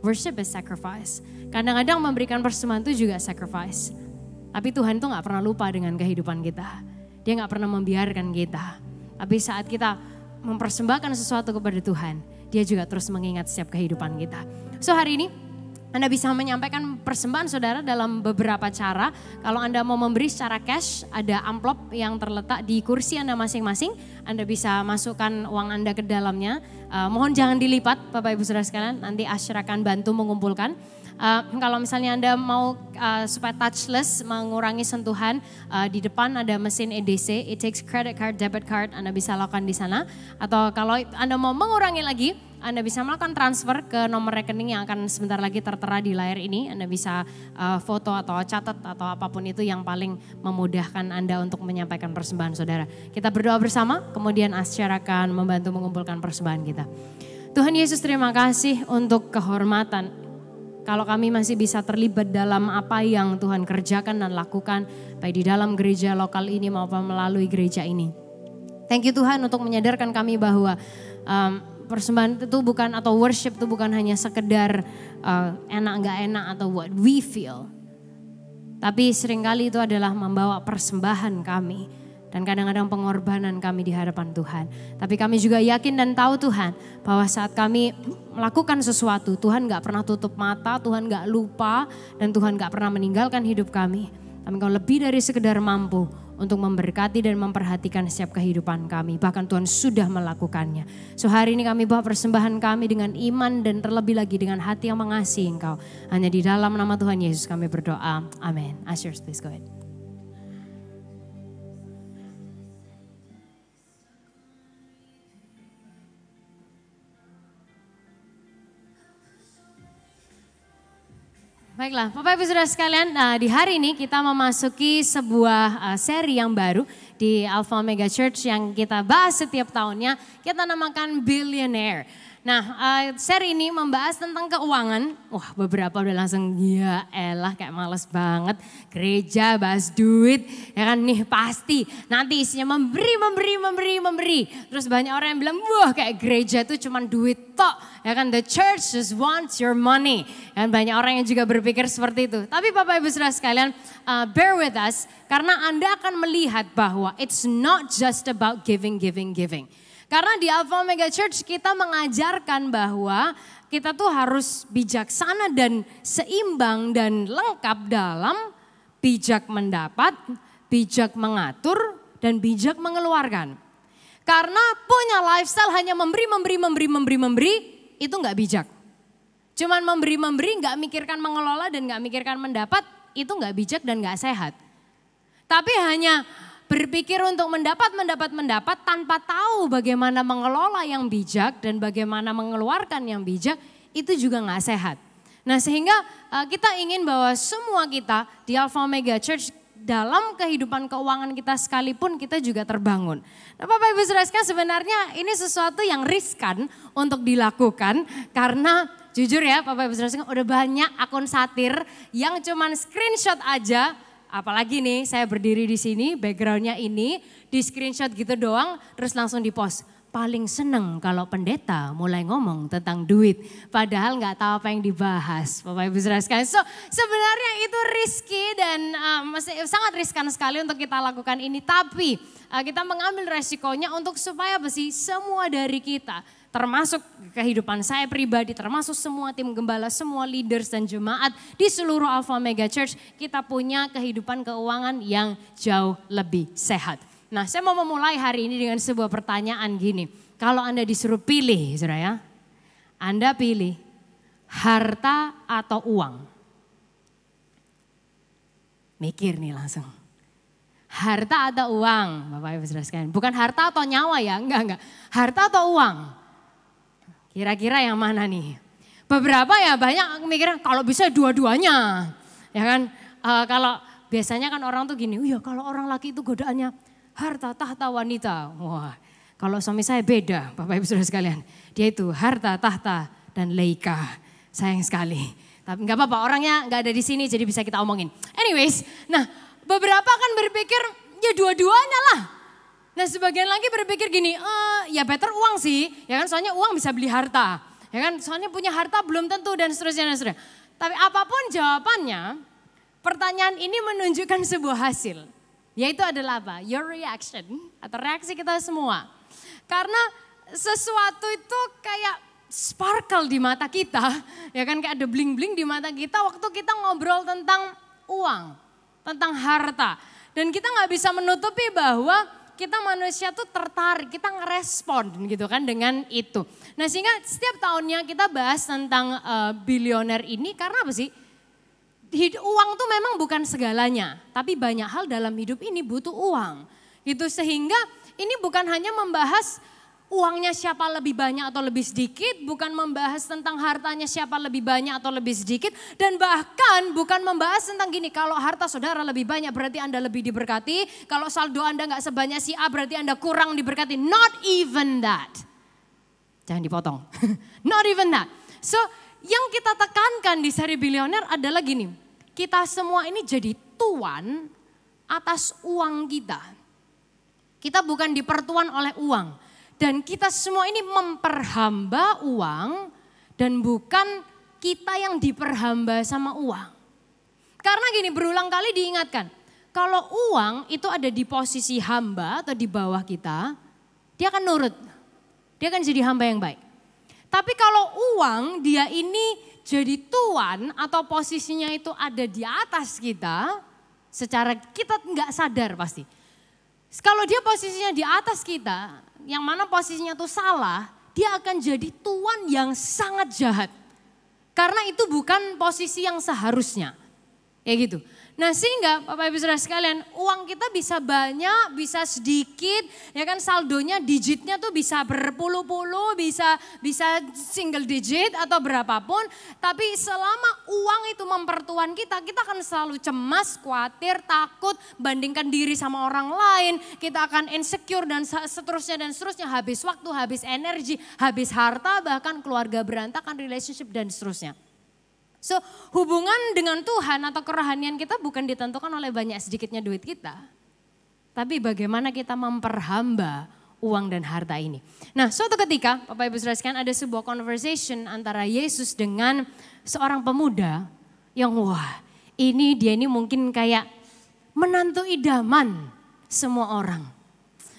worship is sacrifice. Kadang-kadang memberikan persembahan itu juga sacrifice. Tapi Tuhan tuh gak pernah lupa dengan kehidupan kita. Dia gak pernah membiarkan kita. Tapi saat kita mempersembahkan sesuatu kepada Tuhan, dia juga terus mengingat setiap kehidupan kita. So hari ini Anda bisa menyampaikan persembahan saudara dalam beberapa cara. Kalau Anda mau memberi secara cash, ada amplop yang terletak di kursi Anda masing-masing. Anda bisa masukkan uang Anda ke dalamnya. Mohon jangan dilipat Bapak Ibu Saudara sekalian, nanti Asher akan bantu mengumpulkan. Kalau misalnya Anda mau supaya touchless, mengurangi sentuhan, di depan ada mesin EDC, it takes credit card, debit card, Anda bisa lakukan di sana. Atau kalau Anda mau mengurangi lagi, Anda bisa melakukan transfer ke nomor rekening yang akan sebentar lagi tertera di layar ini. Anda bisa foto atau catat atau apapun itu yang paling memudahkan Anda untuk menyampaikan persembahan saudara. Kita berdoa bersama, kemudian Asher akan membantu mengumpulkan persembahan kita. Tuhan Yesus, terima kasih untuk kehormatan. Kalau kami masih bisa terlibat dalam apa yang Tuhan kerjakan dan lakukan, baik di dalam gereja lokal ini maupun melalui gereja ini. Thank you Tuhan untuk menyadarkan kami bahwa persembahan itu bukan, atau worship itu bukan hanya sekedar enak nggak enak atau what we feel. Tapi seringkali itu adalah membawa persembahan kami dan kadang-kadang pengorbanan kami di hadapan Tuhan. Tapi kami juga yakin dan tahu Tuhan bahwa saat kami melakukan sesuatu, Tuhan gak pernah tutup mata, Tuhan gak lupa, dan Tuhan gak pernah meninggalkan hidup kami. Tapi Engkau lebih dari sekedar mampu untuk memberkati dan memperhatikan setiap kehidupan kami. Bahkan Tuhan sudah melakukannya. So hari ini kami bawa persembahan kami dengan iman dan terlebih lagi dengan hati yang mengasihi Engkau. Hanya di dalam nama Tuhan Yesus kami berdoa. Amin. Ushers, please go ahead. Baiklah, Bapak Ibu Saudara sekalian, di hari ini kita memasuki sebuah seri yang baru di Alpha Omega Church yang kita bahas setiap tahunnya, kita namakan Billionaire. Nah, seri ini membahas tentang keuangan. Wah, beberapa udah langsung, ya elah kayak males banget. Gereja bahas duit, ya kan nih pasti. Nanti isinya memberi. Terus banyak orang yang bilang, wah kayak gereja itu cuma duit tok. Ya kan, the church just wants your money. Dan banyak orang yang juga berpikir seperti itu. Tapi Bapak Ibu Saudara sekalian, bear with us. Karena Anda akan melihat bahwa it's not just about giving. Karena di Alpha Omega Church kita mengajarkan bahwa kita tuh harus bijaksana dan seimbang dan lengkap dalam bijak mendapat, bijak mengatur, dan bijak mengeluarkan. Karena punya lifestyle hanya memberi, itu gak bijak. Cuman memberi, gak mikirkan mengelola dan gak mikirkan mendapat, itu gak bijak dan gak sehat. Tapi hanya berpikir untuk mendapat tanpa tahu bagaimana mengelola yang bijak dan bagaimana mengeluarkan yang bijak, itu juga gak sehat. Nah sehingga kita ingin bahwa semua kita di Alpha Omega Church dalam kehidupan keuangan kita sekalipun kita juga terbangun. Nah Bapak Ibu Saudara sekalian, sebenarnya ini sesuatu yang riskan untuk dilakukan karena jujur ya Bapak Ibu Saudara sekalian, udah banyak akun satir yang cuman screenshot aja. Apalagi nih saya berdiri di sini, backgroundnya ini, di screenshot gitu doang, terus langsung di post. Paling seneng kalau pendeta mulai ngomong tentang duit, padahal nggak tahu apa yang dibahas, Bapak Ibu Saudara sekalian. So sebenarnya itu risky dan sangat riskan sekali untuk kita lakukan ini. Tapi kita mengambil resikonya untuk supaya apa sih? Semua dari kita, termasuk kehidupan saya pribadi, termasuk semua tim gembala, semua leaders dan jemaat di seluruh Alpha Omega Church, kita punya kehidupan keuangan yang jauh lebih sehat. Nah saya mau memulai hari ini dengan sebuah pertanyaan gini. Kalau Anda disuruh pilih, saudara ya, Anda pilih harta atau uang? Mikir nih langsung. Harta atau uang, Bapak Ibu Saudara sekalian. Bukan harta atau nyawa ya, enggak. Harta atau uang? Kira-kira yang mana nih? Beberapa ya banyak mikirnya kalau bisa dua-duanya. Ya kan, kalau biasanya kan orang tuh gini, iya kalau orang laki itu godaannya harta, tahta, wanita. Wah, kalau suami saya beda, Bapak Ibu Saudara sekalian. Dia itu harta, tahta, dan leika. Sayang sekali. Tapi nggak apa-apa, orangnya nggak ada di sini jadi bisa kita omongin. Anyways, nah beberapa kan berpikir ya dua-duanya lah. Nah sebagian lagi berpikir gini, ya better uang sih. Ya kan soalnya uang bisa beli harta. Ya kan soalnya punya harta belum tentu dan seterusnya. Tapi apapun jawabannya, pertanyaan ini menunjukkan sebuah hasil. Yaitu adalah apa? Your reaction atau reaksi kita semua. Karena sesuatu itu kayak sparkle di mata kita. Ya kan kayak ada bling-bling di mata kita waktu kita ngobrol tentang uang. Tentang harta. Dan kita gak bisa menutupi bahwa kita manusia tuh tertarik, kita ngerespon gitu kan dengan itu. Nah sehingga setiap tahunnya kita bahas tentang bilioner ini karena apa sih? Uang tuh memang bukan segalanya, tapi banyak hal dalam hidup ini butuh uang. Gitu sehingga ini bukan hanya membahas uangnya siapa lebih banyak atau lebih sedikit, bukan membahas tentang hartanya siapa lebih banyak atau lebih sedikit, dan bahkan bukan membahas tentang gini, kalau harta saudara lebih banyak berarti Anda lebih diberkati, kalau saldo Anda nggak sebanyak si A berarti Anda kurang diberkati. Not even that. Jangan dipotong. Not even that. So yang kita tekankan di seri bilioner adalah gini, kita semua ini jadi tuan atas uang kita. Kita bukan dipertuan oleh uang. Dan kita semua ini memperhamba uang dan bukan kita yang diperhamba sama uang. Karena gini, berulang kali diingatkan, kalau uang itu ada di posisi hamba atau di bawah kita, dia akan nurut. Dia akan jadi hamba yang baik. Tapi kalau uang dia ini jadi tuan atau posisinya itu ada di atas kita, secara kita nggak sadar pasti. Kalau dia posisinya di atas kita, yang mana posisinya itu salah, dia akan jadi tuan yang sangat jahat. Karena itu bukan posisi yang seharusnya. Ya gitu. Nah sehingga Bapak Ibu Saudara sekalian, uang kita bisa banyak, bisa sedikit, ya kan saldonya digitnya tuh bisa berpuluh-puluh, bisa single digit atau berapapun. Tapi selama uang itu mempertuan kita akan selalu cemas, khawatir, takut, bandingkan diri sama orang lain. Kita akan insecure dan seterusnya, habis waktu, habis energi, habis harta, bahkan keluarga berantakan, relationship dan seterusnya. So hubungan dengan Tuhan atau kerohanian kita bukan ditentukan oleh banyak sedikitnya duit kita. Tapi bagaimana kita memperhamba uang dan harta ini. Nah suatu ketika Bapak Ibu Saudara sekalian ada sebuah conversation antara Yesus dengan seorang pemuda yang wah dia ini mungkin kayak menantu idaman semua orang.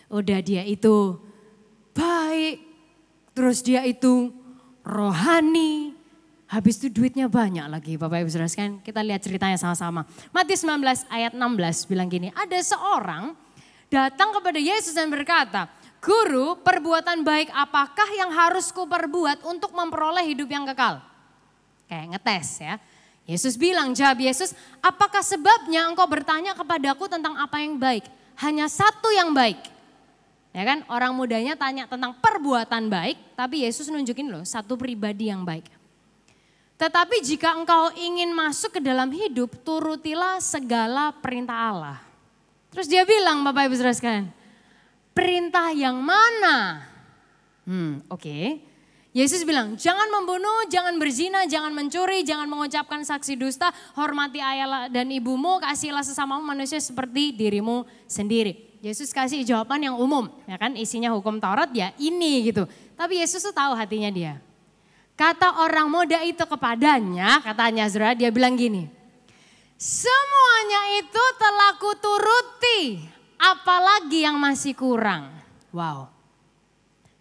Udah dia itu baik, terus dia itu rohani. Habis itu duitnya banyak lagi Bapak Ibu Saudara sekalian. Kita lihat ceritanya sama-sama. Matius 19 ayat 16 bilang gini. Ada seorang datang kepada Yesus dan berkata, Guru, perbuatan baik apakah yang harus kuperbuat untuk memperoleh hidup yang kekal? Kayak ngetes ya. Yesus bilang, jawab Yesus, apakah sebabnya engkau bertanya kepadaku tentang apa yang baik? Hanya satu yang baik. Ya kan, orang mudanya tanya tentang perbuatan baik, tapi Yesus nunjukin loh satu pribadi yang baik. Tetapi jika engkau ingin masuk ke dalam hidup, turutilah segala perintah Allah. Terus dia bilang Bapak Ibu Saudara sekalian, perintah yang mana? Oke. Yesus bilang, jangan membunuh, jangan berzina, jangan mencuri, jangan mengucapkan saksi dusta, hormati ayah dan ibumu, kasihilah sesamamu manusia seperti dirimu sendiri. Yesus kasih jawaban yang umum, ya kan isinya hukum Taurat ya ini gitu. Tapi Yesus tuh tahu hatinya dia. Kata orang muda itu kepadanya, katanya Zura, dia bilang gini. Semuanya itu telah kuturuti, apalagi yang masih kurang. Wow.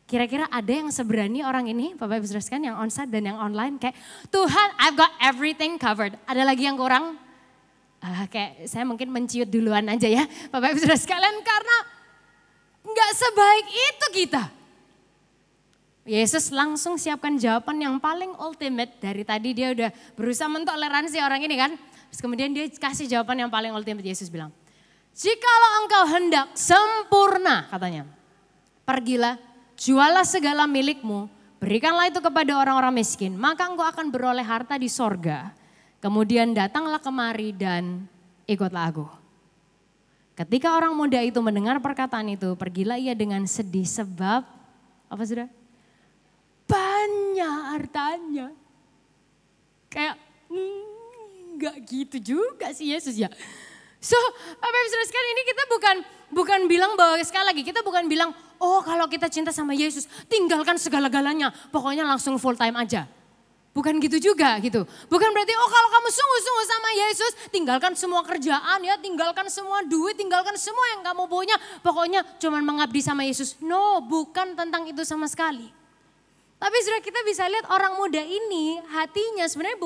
Kira-kira ada yang seberani orang ini, Bapak Ibu Saudara sekalian yang onsite dan yang online kayak Tuhan, I've got everything covered. Ada lagi yang kurang? Kayak saya mungkin menciut duluan aja ya, Bapak Ibu Saudara sekalian karena nggak sebaik itu kita. Yesus langsung siapkan jawaban yang paling ultimate. Dari tadi dia udah berusaha mentoleransi orang ini kan. Terus kemudian dia kasih jawaban yang paling ultimate. Yesus bilang, jikalau engkau hendak sempurna katanya. Pergilah, jualah segala milikmu, berikanlah itu kepada orang-orang miskin. Maka engkau akan beroleh harta di sorga. Kemudian datanglah kemari dan ikutlah aku. Ketika orang muda itu mendengar perkataan itu, pergilah ia dengan sedih sebab, apa sudah? Banyak hartanya. Kayak enggak gitu juga sih Yesus ya. So Bapak Ibu Saudara sekalian ini kita bukan bilang bahwa sekali lagi kita bukan bilang oh kalau kita cinta sama Yesus tinggalkan segala-galanya pokoknya langsung full time aja. Bukan gitu juga gitu. Bukan berarti oh kalau kamu sungguh-sungguh sama Yesus tinggalkan semua kerjaan ya, tinggalkan semua duit, tinggalkan semua yang kamu punya. Pokoknya cuman mengabdi sama Yesus. No, bukan tentang itu sama sekali. Tapi sudah kita bisa lihat orang muda ini hatinya sebenarnya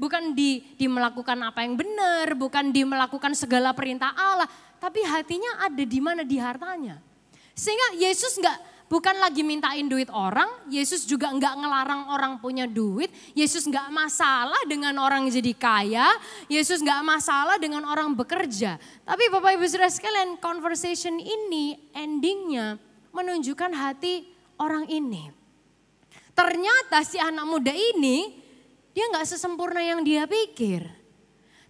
bukan di melakukan apa yang benar, bukan di melakukan segala perintah Allah, tapi hatinya ada di mana di hartanya. Sehingga Yesus bukan lagi mintain duit orang, Yesus juga nggak ngelarang orang punya duit, Yesus nggak masalah dengan orang jadi kaya, Yesus nggak masalah dengan orang bekerja. Tapi Bapak Ibu Saudara sekalian, conversation ini endingnya menunjukkan hati orang ini. Ternyata si anak muda ini dia nggak sesempurna yang dia pikir.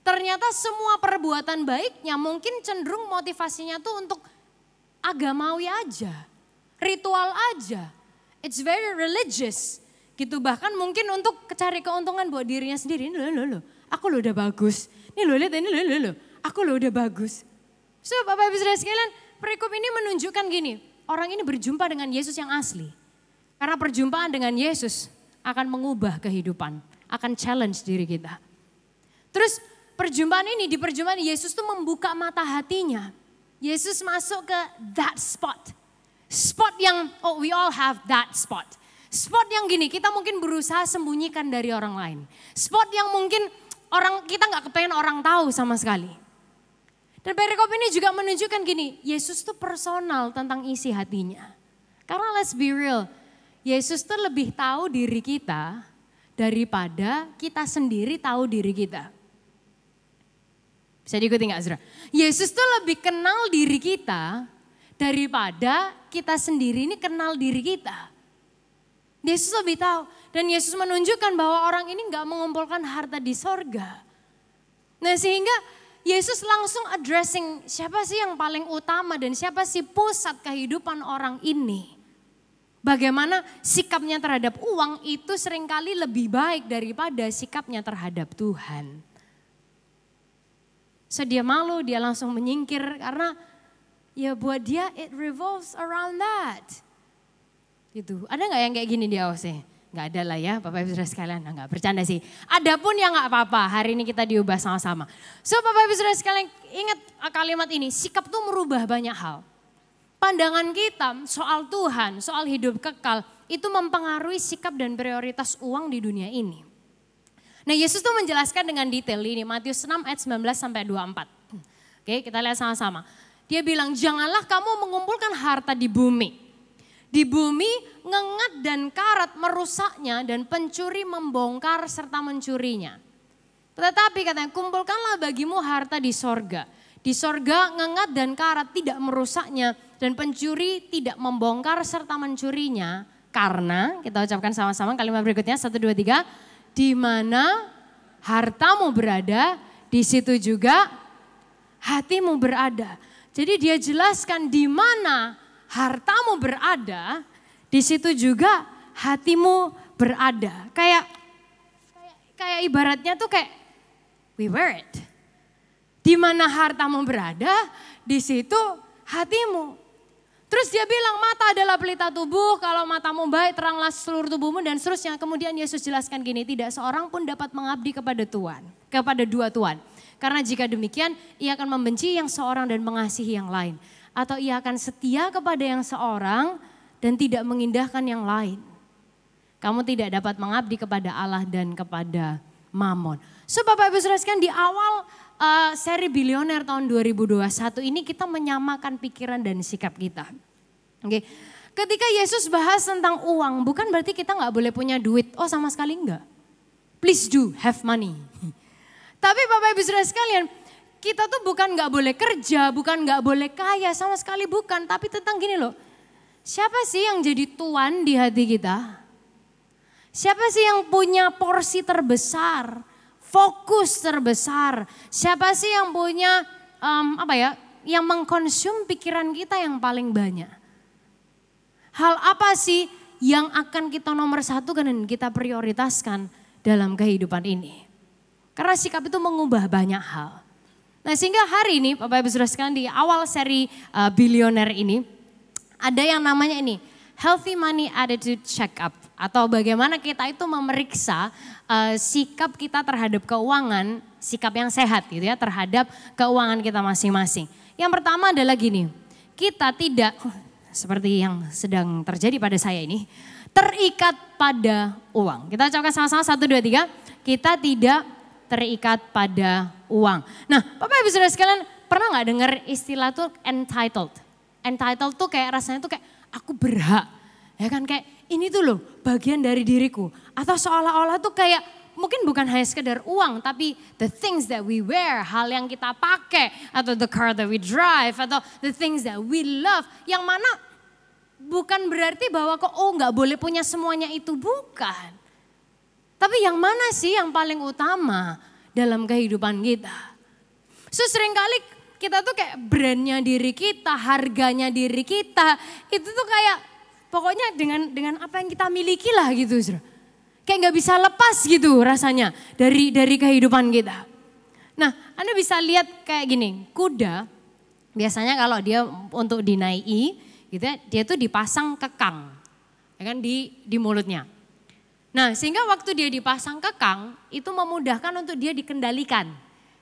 Ternyata semua perbuatan baiknya mungkin cenderung motivasinya tuh untuk agamawi aja, ritual aja. It's very religious gitu, bahkan mungkin untuk cari keuntungan buat dirinya sendiri. Ini loh, aku lo udah bagus. Ini lo lihat ini loh, aku lo udah bagus. So Bapak Ibu Saudara sekalian, perikop ini menunjukkan gini. orang ini berjumpa dengan Yesus yang asli. Karena perjumpaan dengan Yesus akan mengubah kehidupan, akan challenge diri kita. Terus di perjumpaan Yesus tuh membuka mata hatinya. Yesus masuk ke that spot. Spot yang, we all have that spot. Spot yang gini, kita mungkin berusaha sembunyikan dari orang lain. Spot yang mungkin kita gak kepengen orang tahu sama sekali. Dan perikop ini juga menunjukkan gini, Yesus tuh personal tentang isi hatinya. Karena let's be real, Yesus tuh lebih tahu diri kita daripada kita sendiri tahu diri kita. Bisa diikuti gak saudara? Yesus tuh lebih kenal diri kita daripada kita sendiri ini kenal diri kita. Yesus lebih tahu. Dan Yesus menunjukkan bahwa orang ini gak mengumpulkan harta di sorga. Nah sehingga Yesus langsung addressing siapa sih yang paling utama dan siapa sih pusat kehidupan orang ini. Bagaimana sikapnya terhadap uang itu seringkali lebih baik daripada sikapnya terhadap Tuhan. So dia malu, dia langsung menyingkir karena ya buat dia it revolves around that. Gitu. Ada gak yang kayak gini di AOC? Gak ada lah ya Bapak Ibu Saudara sekalian, gak bercanda sih. Adapun yang gak apa-apa, hari ini kita diubah sama-sama. So Bapak Ibu Saudara sekalian ingat kalimat ini, sikap itu merubah banyak hal. Pandangan kita soal Tuhan, soal hidup kekal, itu mempengaruhi sikap dan prioritas uang di dunia ini. Nah Yesus tuh menjelaskan dengan detail ini, Matius 6 ayat 19 sampai 24. Oke kita lihat sama-sama. Dia bilang janganlah kamu mengumpulkan harta di bumi. Di bumi ngengat dan karat merusaknya dan pencuri membongkar serta mencurinya. Tetapi katanya kumpulkanlah bagimu harta di sorga. Di sorga ngengat dan karat tidak merusaknya dan pencuri tidak membongkar serta mencurinya. Karena kita ucapkan sama-sama kalimat berikutnya 1, 2, 3. Di mana hartamu berada di situ juga hatimu berada. Jadi dia jelaskan di mana hartamu berada, di situ juga hatimu berada. Kayak ibaratnya tuh kayak we wear it. Di mana hartamu berada, di situ hatimu. Terus dia bilang mata adalah pelita tubuh, kalau matamu baik teranglah seluruh tubuhmu dan seterusnya. Kemudian Yesus jelaskan gini, tidak seorang pun dapat mengabdi kepada dua tuan. Karena jika demikian ia akan membenci yang seorang dan mengasihi yang lain. Atau ia akan setia kepada yang seorang dan tidak mengindahkan yang lain. Kamu tidak dapat mengabdi kepada Allah dan kepada Mamon. So Bapak Ibu Saudara sekalian di awal seri Bilioner tahun 2021 ini kita menyamakan pikiran dan sikap kita. Oke. Ketika Yesus bahas tentang uang bukan berarti kita gak boleh punya duit. Oh sama sekali enggak. Please do have money. Tapi Bapak Ibu Saudara sekalian, kita tuh bukan gak boleh kerja, bukan gak boleh kaya, sama sekali bukan. Tapi tentang gini loh, siapa sih yang jadi tuan di hati kita? Siapa sih yang punya porsi terbesar, fokus terbesar? Siapa sih yang punya yang mengkonsum pikiran kita yang paling banyak? Hal apa sih yang akan kita nomor satukan dan kita prioritaskan dalam kehidupan ini? Karena sikap itu mengubah banyak hal. Nah sehingga hari ini Bapak Ibu Saudara sekalian di awal seri Bilioner ini ada yang namanya ini Healthy Money Attitude Check Up. Atau bagaimana kita itu memeriksa sikap kita terhadap keuangan, sikap yang sehat gitu ya terhadap keuangan kita masing-masing. Yang pertama adalah gini, kita tidak seperti yang sedang terjadi pada saya ini, terikat pada uang. Kita ucapkan sama-sama 1, 2, 3, kita tidak terikat pada uang. Nah Bapak Ibu Saudara sekalian pernah gak dengar istilah tuh entitled? Entitled tuh kayak rasanya tuh kayak aku berhak. Ya kan kayak ini tuh loh bagian dari diriku. Atau seolah-olah tuh kayak mungkin bukan hanya sekedar uang tapi the things that we wear, hal yang kita pakai. Atau the car that we drive atau the things that we love. Yang mana bukan berarti bahwa kok gak boleh punya semuanya itu, bukan. Tapi yang mana sih yang paling utama dalam kehidupan kita? So seringkali kita tuh kayak brandnya diri kita, harganya diri kita. Itu tuh kayak pokoknya dengan apa yang kita miliki lah gitu. Kayak gak bisa lepas gitu rasanya dari kehidupan kita. Nah Anda bisa lihat kayak gini, kuda biasanya kalau dia untuk dinaiki gitu ya, dia tuh dipasang kekang, ya kan di mulutnya. Nah sehingga waktu dia dipasang kekang itu memudahkan untuk dia dikendalikan.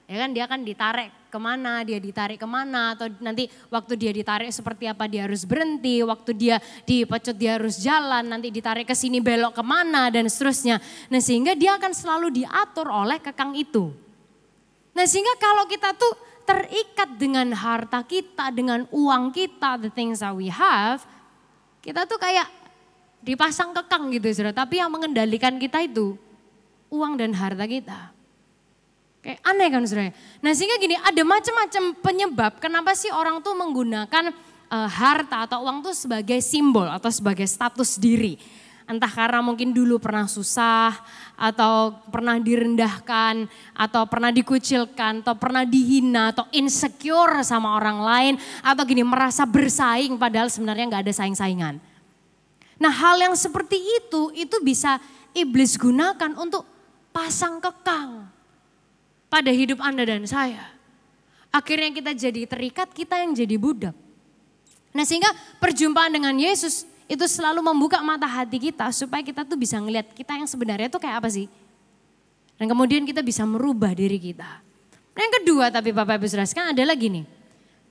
Ya kan dia akan ditarik kemana, atau nanti waktu dia ditarik seperti apa dia harus berhenti, waktu dia dipecut dia harus jalan, nanti ditarik ke sini belok kemana dan seterusnya. Nah sehingga dia akan selalu diatur oleh kekang itu. Nah sehingga kalau kita tuh terikat dengan harta kita, dengan uang kita, the things that we have, kita tuh kayak dipasang kekang gitu saudara. Tapi yang mengendalikan kita itu uang dan harta kita. Kayak aneh kan saudara. Nah sehingga gini, ada macam-macam penyebab kenapa sih orang tuh menggunakan harta atau uang tuh sebagai simbol atau sebagai status diri. Entah karena mungkin dulu pernah susah, atau pernah direndahkan, atau pernah dikucilkan, atau pernah dihina, atau insecure sama orang lain. Atau gini, merasa bersaing padahal sebenarnya gak ada saing-saingan. Nah hal yang seperti itu bisa iblis gunakan untuk pasang kekang pada hidup Anda dan saya. Akhirnya kita jadi terikat, kita yang jadi budak. Nah sehingga perjumpaan dengan Yesus itu selalu membuka mata hati kita supaya kita tuh bisa ngelihat kita yang sebenarnya tuh kayak apa sih. Dan kemudian kita bisa merubah diri kita. Nah yang kedua tapi Bapak Ibu Saudara sekalian adalah gini.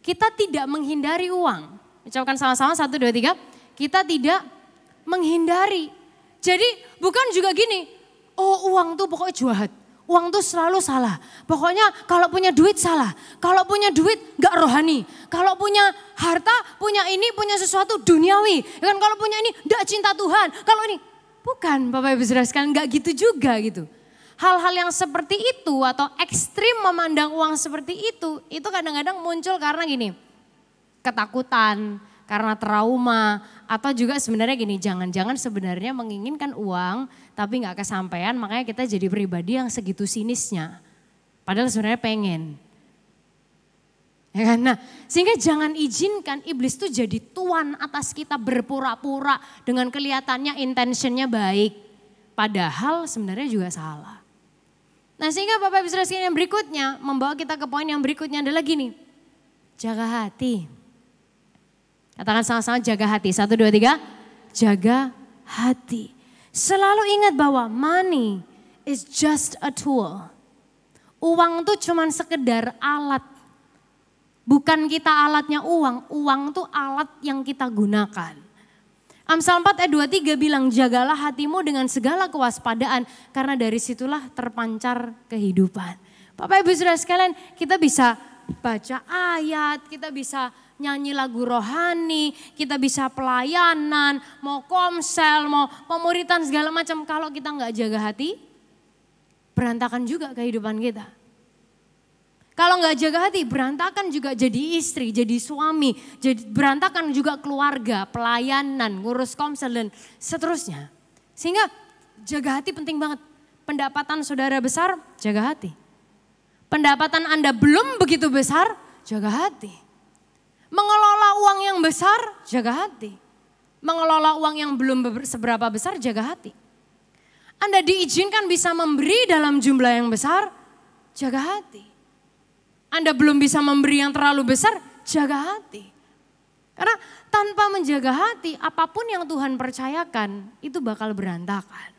Kita tidak menghindari uang. Ucapkan sama-sama 1, 2, 3. Kita tidak menghindari. Jadi bukan juga gini. Oh uang tuh pokoknya jahat. Uang tuh selalu salah. Pokoknya kalau punya duit salah. Kalau punya duit gak rohani. Kalau punya harta, punya ini, punya sesuatu duniawi. Kan kalau punya ini gak cinta Tuhan. Kalau ini, bukan Bapak Ibu Saudara sekalian, gak gitu juga gitu. Hal-hal yang seperti itu atau ekstrim memandang uang seperti itu kadang-kadang muncul karena gini. Ketakutan, karena trauma, atau juga sebenarnya gini, jangan-jangan sebenarnya menginginkan uang tapi gak kesampaian, makanya kita jadi pribadi yang segitu sinisnya. Padahal sebenarnya pengen. Ya kan? Nah, sehingga jangan izinkan iblis tuh jadi tuan atas kita berpura-pura dengan kelihatannya intentionnya baik. Padahal sebenarnya juga salah. Nah sehingga Bapak Ibu Saudara sekalian yang berikutnya membawa kita ke poin yang berikutnya adalah gini. Jaga hati. Katakan sama-sama jaga hati. 1, 2, 3. Jaga hati. Selalu ingat bahwa money is just a tool. Uang tuh cuman sekedar alat. Bukan kita alatnya uang. Uang tuh alat yang kita gunakan. Amsal 4 ayat 23 bilang jagalah hatimu dengan segala kewaspadaan. Karena dari situlah terpancar kehidupan. Bapak Ibu Saudara sekalian kita bisa baca ayat, kita bisa nyanyi lagu rohani, kita bisa pelayanan, mau komsel, mau pemuritan segala macam. Kalau kita nggak jaga hati, berantakan juga kehidupan kita. Kalau nggak jaga hati, berantakan juga jadi istri, jadi suami, jadi berantakan juga keluarga, pelayanan, ngurus komsel dan seterusnya. Sehingga jaga hati penting banget. Pendapatan saudara besar, jaga hati. Pendapatan Anda belum begitu besar, jaga hati. Mengelola uang yang besar, jaga hati. Mengelola uang yang belum seberapa besar, jaga hati. Anda diizinkan bisa memberi dalam jumlah yang besar, jaga hati. Anda belum bisa memberi yang terlalu besar, jaga hati. Karena tanpa menjaga hati, apapun yang Tuhan percayakan, itu bakal berantakan.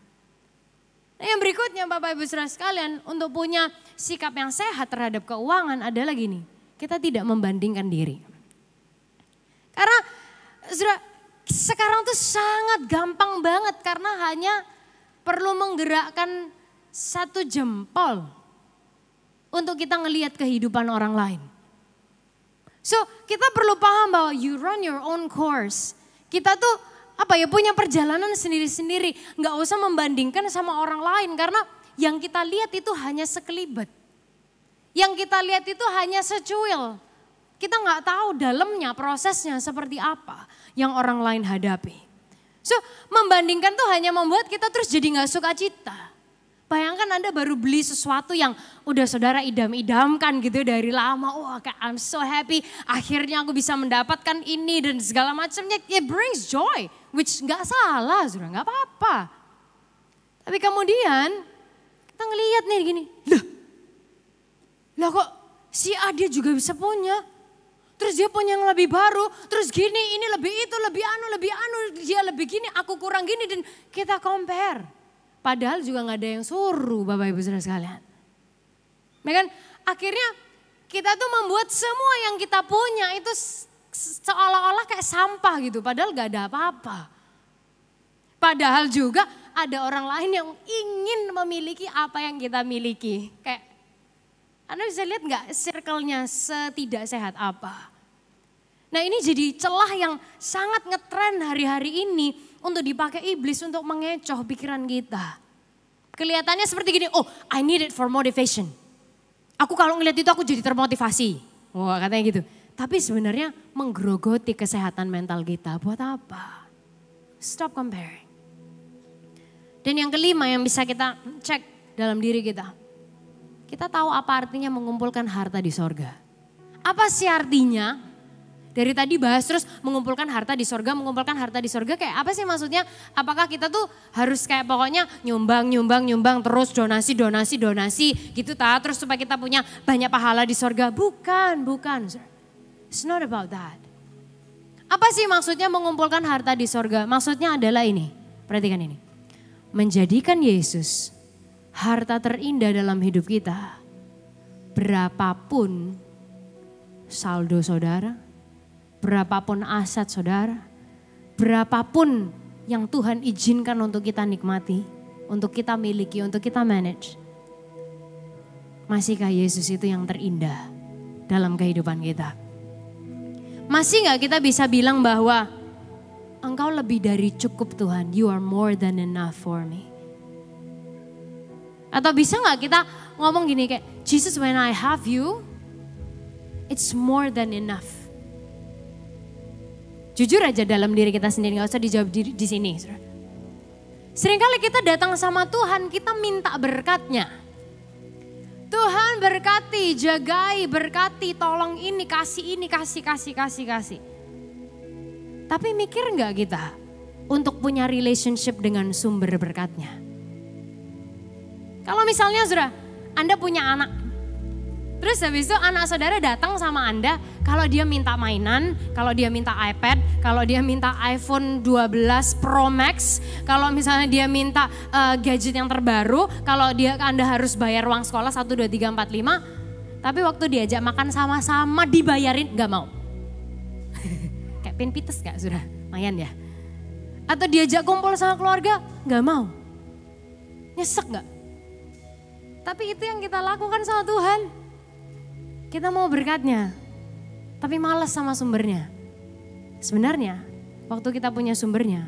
Nah yang berikutnya Bapak Ibu Saudara sekalian, untuk punya sikap yang sehat terhadap keuangan adalah gini. Kita tidak membandingkan diri. Karena sekarang tuh sangat gampang banget karena hanya perlu menggerakkan 1 jempol untuk kita ngelihat kehidupan orang lain. So kita perlu paham bahwa you run your own course. Kita tuh punya perjalanan sendiri-sendiri. Nggak usah membandingkan sama orang lain karena yang kita lihat itu hanya sekelibet. Yang kita lihat itu hanya secuil. Kita nggak tahu dalamnya prosesnya seperti apa yang orang lain hadapi. So membandingkan tuh hanya membuat kita terus jadi nggak suka cita. Bayangkan Anda baru beli sesuatu yang udah saudara idam-idamkan gitu dari lama. Wah kayak I'm so happy akhirnya aku bisa mendapatkan ini dan segala macamnya. It brings joy which nggak salah saudara, nggak apa-apa. Tapi kemudian kita ngelihat nih gini. Lah kok si A dia juga bisa punya. Terus dia punya yang lebih baru, terus gini, ini lebih itu, lebih anu, dia lebih gini, aku kurang gini, dan kita compare. Padahal juga gak ada yang suruh Bapak Ibu Saudara sekalian. Ya kan? Akhirnya kita tuh membuat semua yang kita punya itu seolah-olah kayak sampah gitu, padahal gak ada apa-apa. Padahal juga ada orang lain yang ingin memiliki apa yang kita miliki. Kayak Anda bisa lihat gak circle-nya setidak sehat apa. Nah ini jadi celah yang sangat ngetren hari-hari ini untuk dipakai iblis untuk mengecoh pikiran kita. Kelihatannya seperti gini, oh I need it for motivation. Aku kalau ngeliat itu aku jadi termotivasi. Wah katanya gitu. Tapi sebenarnya menggerogoti kesehatan mental kita. Buat apa? Stop comparing. Dan yang kelima yang bisa kita cek dalam diri kita. Kita tahu apa artinya mengumpulkan harta di sorga. Apa sih artinya? Dari tadi bahas terus mengumpulkan harta di sorga, mengumpulkan harta di sorga kayak apa sih maksudnya? Apakah kita tuh harus kayak pokoknya nyumbang terus donasi gitu terus supaya kita punya banyak pahala di sorga? Bukan. It's not about that. Apa sih maksudnya mengumpulkan harta di sorga? Maksudnya adalah ini, perhatikan ini. Menjadikan Yesus harta terindah dalam hidup kita. Berapapun saldo saudara, berapapun aset saudara, berapapun yang Tuhan izinkan untuk kita nikmati, untuk kita miliki, untuk kita manage. Masihkah Yesus itu yang terindah dalam kehidupan kita? Masih gak kita bisa bilang bahwa Engkau lebih dari cukup Tuhan, you are more than enough for me. Atau bisa gak kita ngomong gini kayak, Jesus when I have you, it's more than enough. Jujur aja dalam diri kita sendiri, gak usah dijawab di sini. Seringkali kita datang sama Tuhan, kita minta berkatnya. Tuhan berkati, jagai, berkati, tolong ini, kasih. Tapi mikir gak kita untuk punya relationship dengan sumber berkatnya? Kalau misalnya saudara, Anda punya anak. Terus habis itu anak saudara datang sama Anda, kalau dia minta mainan, kalau dia minta iPad, kalau dia minta iPhone 12 Pro Max, kalau misalnya dia minta gadget yang terbaru, kalau Anda harus bayar uang sekolah 1, 2, 3, 4, 5. Tapi waktu diajak makan sama-sama dibayarin gak mau. Kayak pin pites gak saudara? Lumayan ya. Atau diajak kumpul sama keluarga gak mau. Nyesek gak? Tapi itu yang kita lakukan sama Tuhan. Kita mau berkatnya, tapi malas sama sumbernya. Sebenarnya, waktu kita punya sumbernya,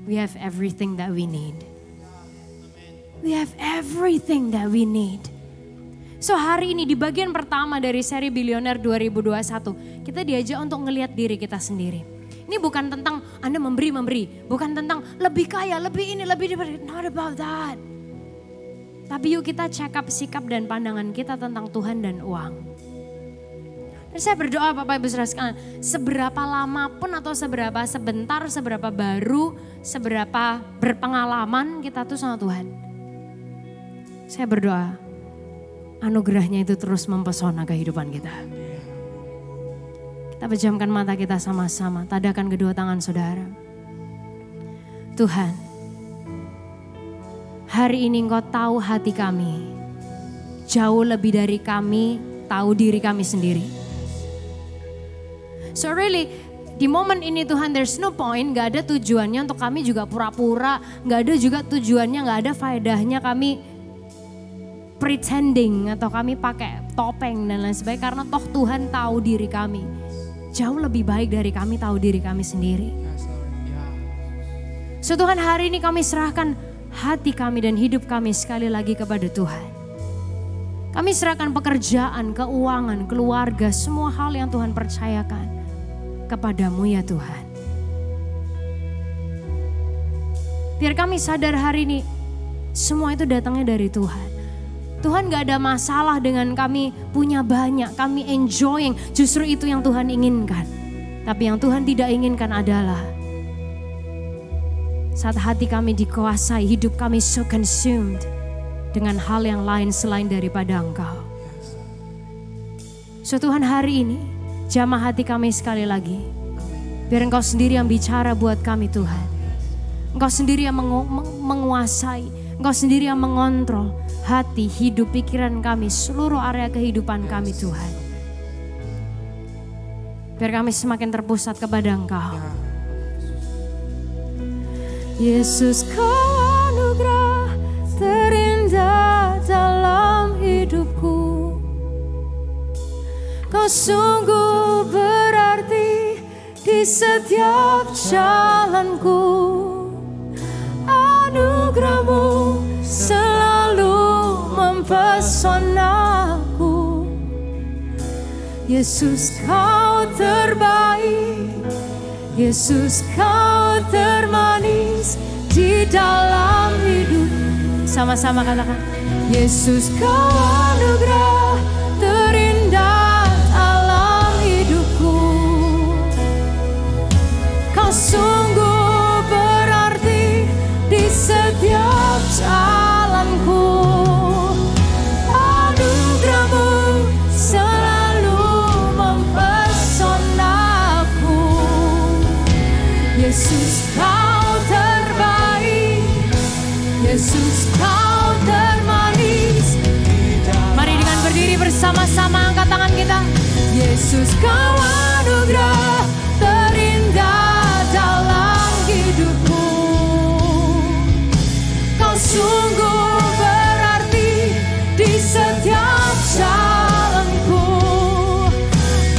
we have everything that we need. We have everything that we need. So hari ini di bagian pertama dari seri Bilioner 2021, kita diajak untuk ngelihat diri kita sendiri. Ini bukan tentang Anda memberi, bukan tentang lebih kaya, lebih ini, lebih diberi. Not about that. Tapi yuk kita check up sikap dan pandangan kita tentang Tuhan dan uang. Dan saya berdoa Bapak Ibu Saudara sekalian, seberapa lama pun atau seberapa sebentar, seberapa baru, seberapa berpengalaman kita tuh sama Tuhan. Saya berdoa anugerahnya itu terus mempesona kehidupan kita. Kita pejamkan mata kita sama-sama, tadakan kedua tangan saudara. Tuhan, hari ini Engkau tahu hati kami, jauh lebih dari kami tahu diri kami sendiri. So really, di momen ini Tuhan, there's no point, gak ada tujuannya untuk kami juga pura-pura, gak ada juga tujuannya, gak ada faedahnya kami pretending atau kami pakai topeng dan lain sebagainya. Karena toh Tuhan tahu diri kami, jauh lebih baik dari kami tahu diri kami sendiri. So Tuhan, hari ini kami serahkan hati kami dan hidup kami sekali lagi kepada Tuhan. Kami serahkan pekerjaan, keuangan, keluarga, semua hal yang Tuhan percayakan kepadamu ya Tuhan. Biar kami sadar hari ini semua itu datangnya dari Tuhan. Tuhan gak ada masalah dengan kami punya banyak, kami enjoying, justru itu yang Tuhan inginkan. Tapi yang Tuhan tidak inginkan adalah saat hati kami dikuasai, hidup kami so consumed dengan hal yang lain selain daripada Engkau. So Tuhan, hari ini Jamah hati kami sekali lagi. Biar Engkau sendiri yang bicara buat kami Tuhan. Engkau sendiri yang menguasai. Engkau sendiri yang mengontrol hati, hidup, pikiran kami, seluruh area kehidupan kami Tuhan. Biar kami semakin terpusat kepada Engkau. Yesus, Kau anugerah terindah dalam hidupku. Kau sungguh berarti di setiap jalanku. Anugerah-Mu selalu mempesonaku. Yesus, Kau terbaik. Yesus, Kau termanis di dalam hidup. Sama-sama katakan, Yesus, Kau anugerah terindah dalam hidupku. Kau sungguh berarti di setiap jalanku. Anugerah-Mu selalu mempesonaku. Yesus, Kau terbaik. Yesus, Kau termanis. Mari dengan berdiri bersama-sama angkat tangan kita. Yesus, Kau anugerah terindah dalam hidupku. Kau sungguh berarti di setiap jalanku.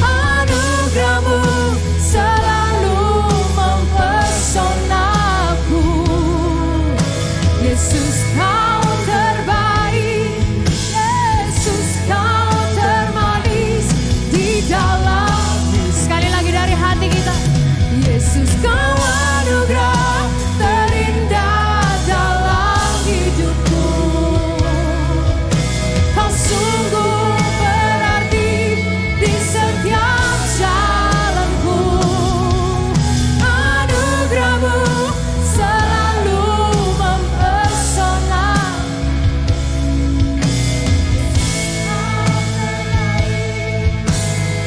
Anugerah-Mu selalu mempesonaku. Yesus, Kau terbaik. Yesus, Kau termanis di dalam. Sekali lagi dari hati kita. Yesus, Kau anugerah terindah dalam hidupku. Kau sungguh berarti di setiap jalanku. Anugerah-Mu selalu mempesona.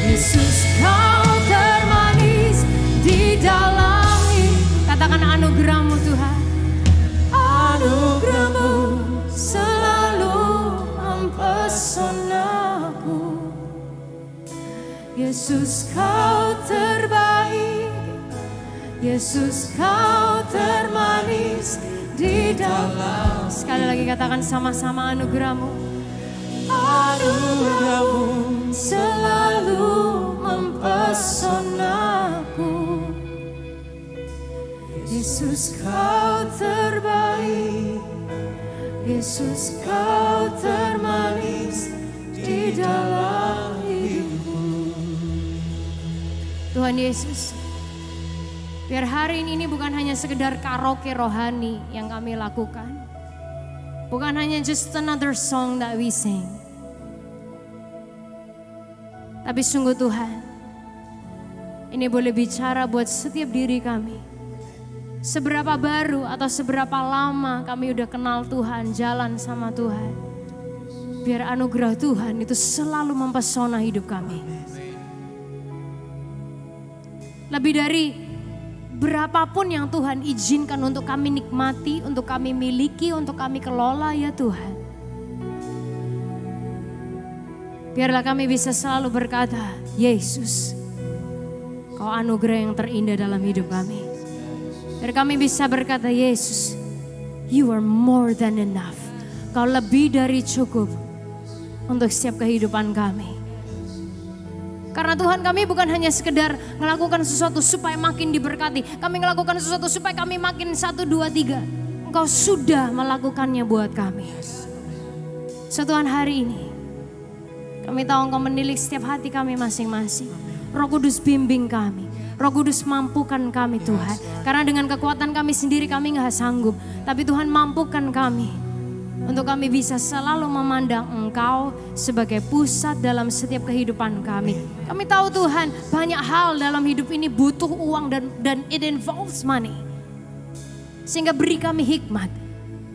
Yesus, Kau termanis di dalam hidup. Katakan anugerah-Mu Tuhan. Anugerah-Mu selalu mempesonaku. Yesus, Kau terbaik. Yesus, Kau termanis di dalam. Sekali lagi katakan sama-sama, anugerah-Mu. Anugerah-Mu selalu mempesonaku. Yesus, Kau terbaik. Yesus, Kau termanis di dalam hidupku. Tuhan Yesus, biar hari ini bukan hanya sekedar karaoke rohani yang kami lakukan. Bukan hanya just another song that we sing. Tapi sungguh Tuhan, ini boleh bicara buat setiap diri kami. Seberapa baru atau seberapa lama kami udah kenal Tuhan, jalan sama Tuhan. Biar anugerah Tuhan itu selalu mempesona hidup kami. Lebih dari berapapun yang Tuhan izinkan untuk kami nikmati, untuk kami miliki, untuk kami kelola ya Tuhan. Biarlah kami bisa selalu berkata, Yesus, Kau anugerah yang terindah dalam hidup kami. Biar kami bisa berkata, Yesus, You are more than enough. Kau lebih dari cukup untuk setiap kehidupan kami. Karena Tuhan, kami bukan hanya sekedar melakukan sesuatu supaya makin diberkati. Kami melakukan sesuatu supaya kami makin 1, 2, 3. Engkau sudah melakukannya buat kami. So Tuhan, hari ini kami tahu Engkau menilik setiap hati kami masing-masing. Roh Kudus bimbing kami. Roh Kudus mampukan kami Tuhan. Karena dengan kekuatan kami sendiri kami gak sanggup. Tapi Tuhan mampukan kami. Untuk kami bisa selalu memandang Engkau sebagai pusat dalam setiap kehidupan kami. Kami tahu Tuhan, banyak hal dalam hidup ini butuh uang dan it involves money. Sehingga beri kami hikmat.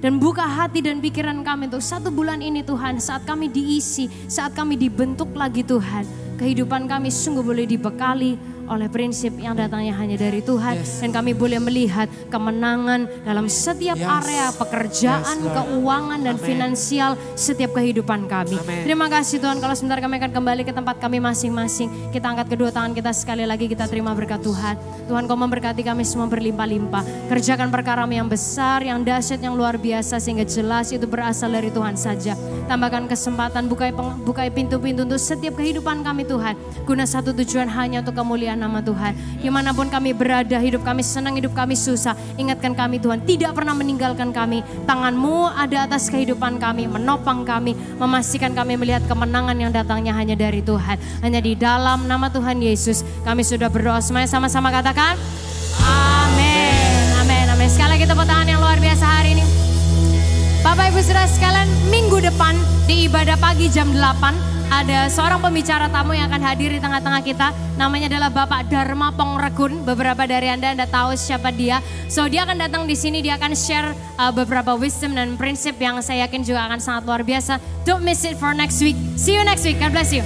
Dan buka hati dan pikiran kami untuk 1 bulan ini Tuhan. Saat kami diisi, saat kami dibentuk lagi Tuhan. kehidupan kami sungguh boleh dibekali oleh prinsip yang datangnya hanya dari Tuhan. Dan kami boleh melihat kemenangan dalam setiap area pekerjaan, keuangan, dan finansial setiap kehidupan kami. Terima kasih Tuhan, kalau sebentar kami akan kembali ke tempat kami masing-masing. Kita angkat kedua tangan kita sekali lagi, kita terima berkat Tuhan. Tuhan, Kau memberkati kami semua berlimpah-limpah. Kerjakan perkara yang besar, yang dahsyat, yang luar biasa, sehingga jelas itu berasal dari Tuhan saja. Tambahkan kesempatan, bukai pintu-pintu untuk setiap kehidupan kami Tuhan. Guna satu tujuan, hanya untuk kemuliaan nama Tuhan. Dimanapun kami berada, hidup kami senang, hidup kami susah, ingatkan kami Tuhan, tidak pernah meninggalkan kami. Tangan-Mu ada atas kehidupan kami, menopang kami, memastikan kami melihat kemenangan yang datangnya hanya dari Tuhan. Hanya di dalam nama Tuhan Yesus kami sudah berdoa, semuanya sama-sama katakan amin, amin, amin. Sekali lagi tepuk tangan yang luar biasa hari ini. Bapak Ibu Saudara sekalian, minggu depan di ibadah pagi jam 8 ada seorang pembicara tamu yang akan hadir di tengah-tengah kita. Namanya adalah Bapak Dharma Pongregun. Beberapa dari Anda tahu siapa dia. So dia akan datang di sini, dia akan share beberapa wisdom dan prinsip yang saya yakin juga akan sangat luar biasa. Don't miss it for next week. See you next week. God bless you.